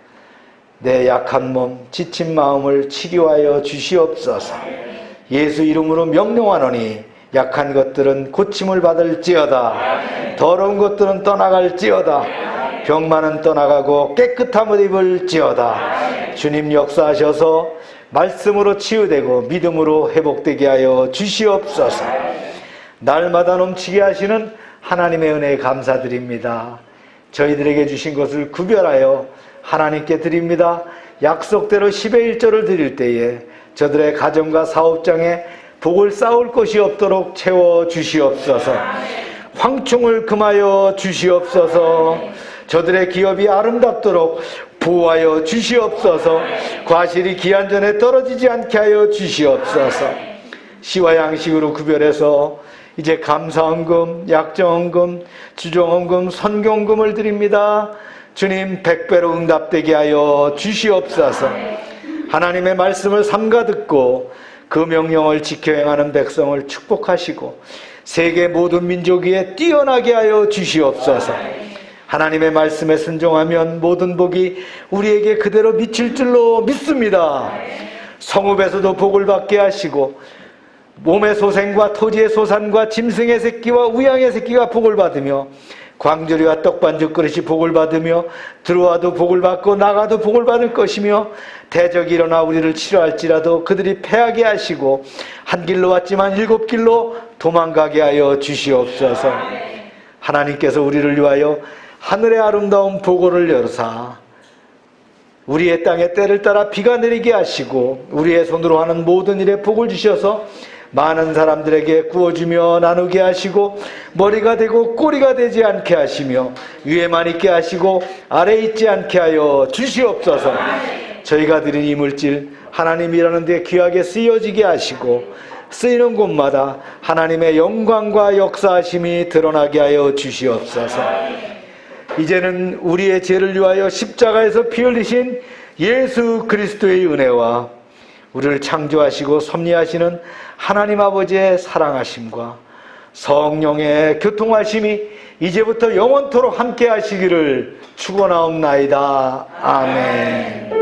내 약한 몸, 지친 마음을 치료하여 주시옵소서. 예수 이름으로 명령하노니 약한 것들은 고침을 받을지어다. 더러운 것들은 떠나갈지어다. 병만은 떠나가고 깨끗함을 입을지어다. 주님 역사하셔서 말씀으로 치유되고 믿음으로 회복되게 하여 주시옵소서. 날마다 넘치게 하시는 하나님의 은혜에 감사드립니다. 저희들에게 주신 것을 구별하여 하나님께 드립니다. 약속대로 10의 1조를 드릴 때에 저들의 가정과 사업장에 복을 쌓을 것이 없도록 채워주시옵소서. 황충을 금하여 주시옵소서. 저들의 기업이 아름답도록 보호하여 주시옵소서. 과실이 기한 전에 떨어지지 않게 하여 주시옵소서. 시와 양식으로 구별해서 이제 감사헌금, 약정헌금, 주정헌금, 선경금을 드립니다. 주님, 100배로 응답되게 하여 주시옵소서. 하나님의 말씀을 삼가 듣고 그 명령을 지켜 행하는 백성을 축복하시고 세계 모든 민족 위에 뛰어나게 하여 주시옵소서. 하나님의 말씀에 순종하면 모든 복이 우리에게 그대로 미칠 줄로 믿습니다. 성읍에서도 복을 받게 하시고 몸의 소생과 토지의 소산과 짐승의 새끼와 우양의 새끼가 복을 받으며 광주리와 떡반죽 그릇이 복을 받으며 들어와도 복을 받고 나가도 복을 받을 것이며 대적이 일어나 우리를 치료할지라도 그들이 패하게 하시고 한 길로 왔지만 7길로 도망가게 하여 주시옵소서. 하나님께서 우리를 위하여 하늘의 아름다운 보고를 열사 우리의 땅에 때를 따라 비가 내리게 하시고 우리의 손으로 하는 모든 일에 복을 주셔서 많은 사람들에게 구워주며 나누게 하시고 머리가 되고 꼬리가 되지 않게 하시며 위에만 있게 하시고 아래에 있지 않게 하여 주시옵소서. 저희가 드린 이 물질 하나님 일하는 데 귀하게 쓰여지게 하시고 쓰이는 곳마다 하나님의 영광과 역사하심이 드러나게 하여 주시옵소서. 이제는 우리의 죄를 위하여 십자가에서 피 흘리신 예수 그리스도의 은혜와 우리를 창조하시고 섭리하시는 하나님 아버지의 사랑하심과 성령의 교통하심이 이제부터 영원토록 함께 하시기를 축원하옵나이다. 아멘.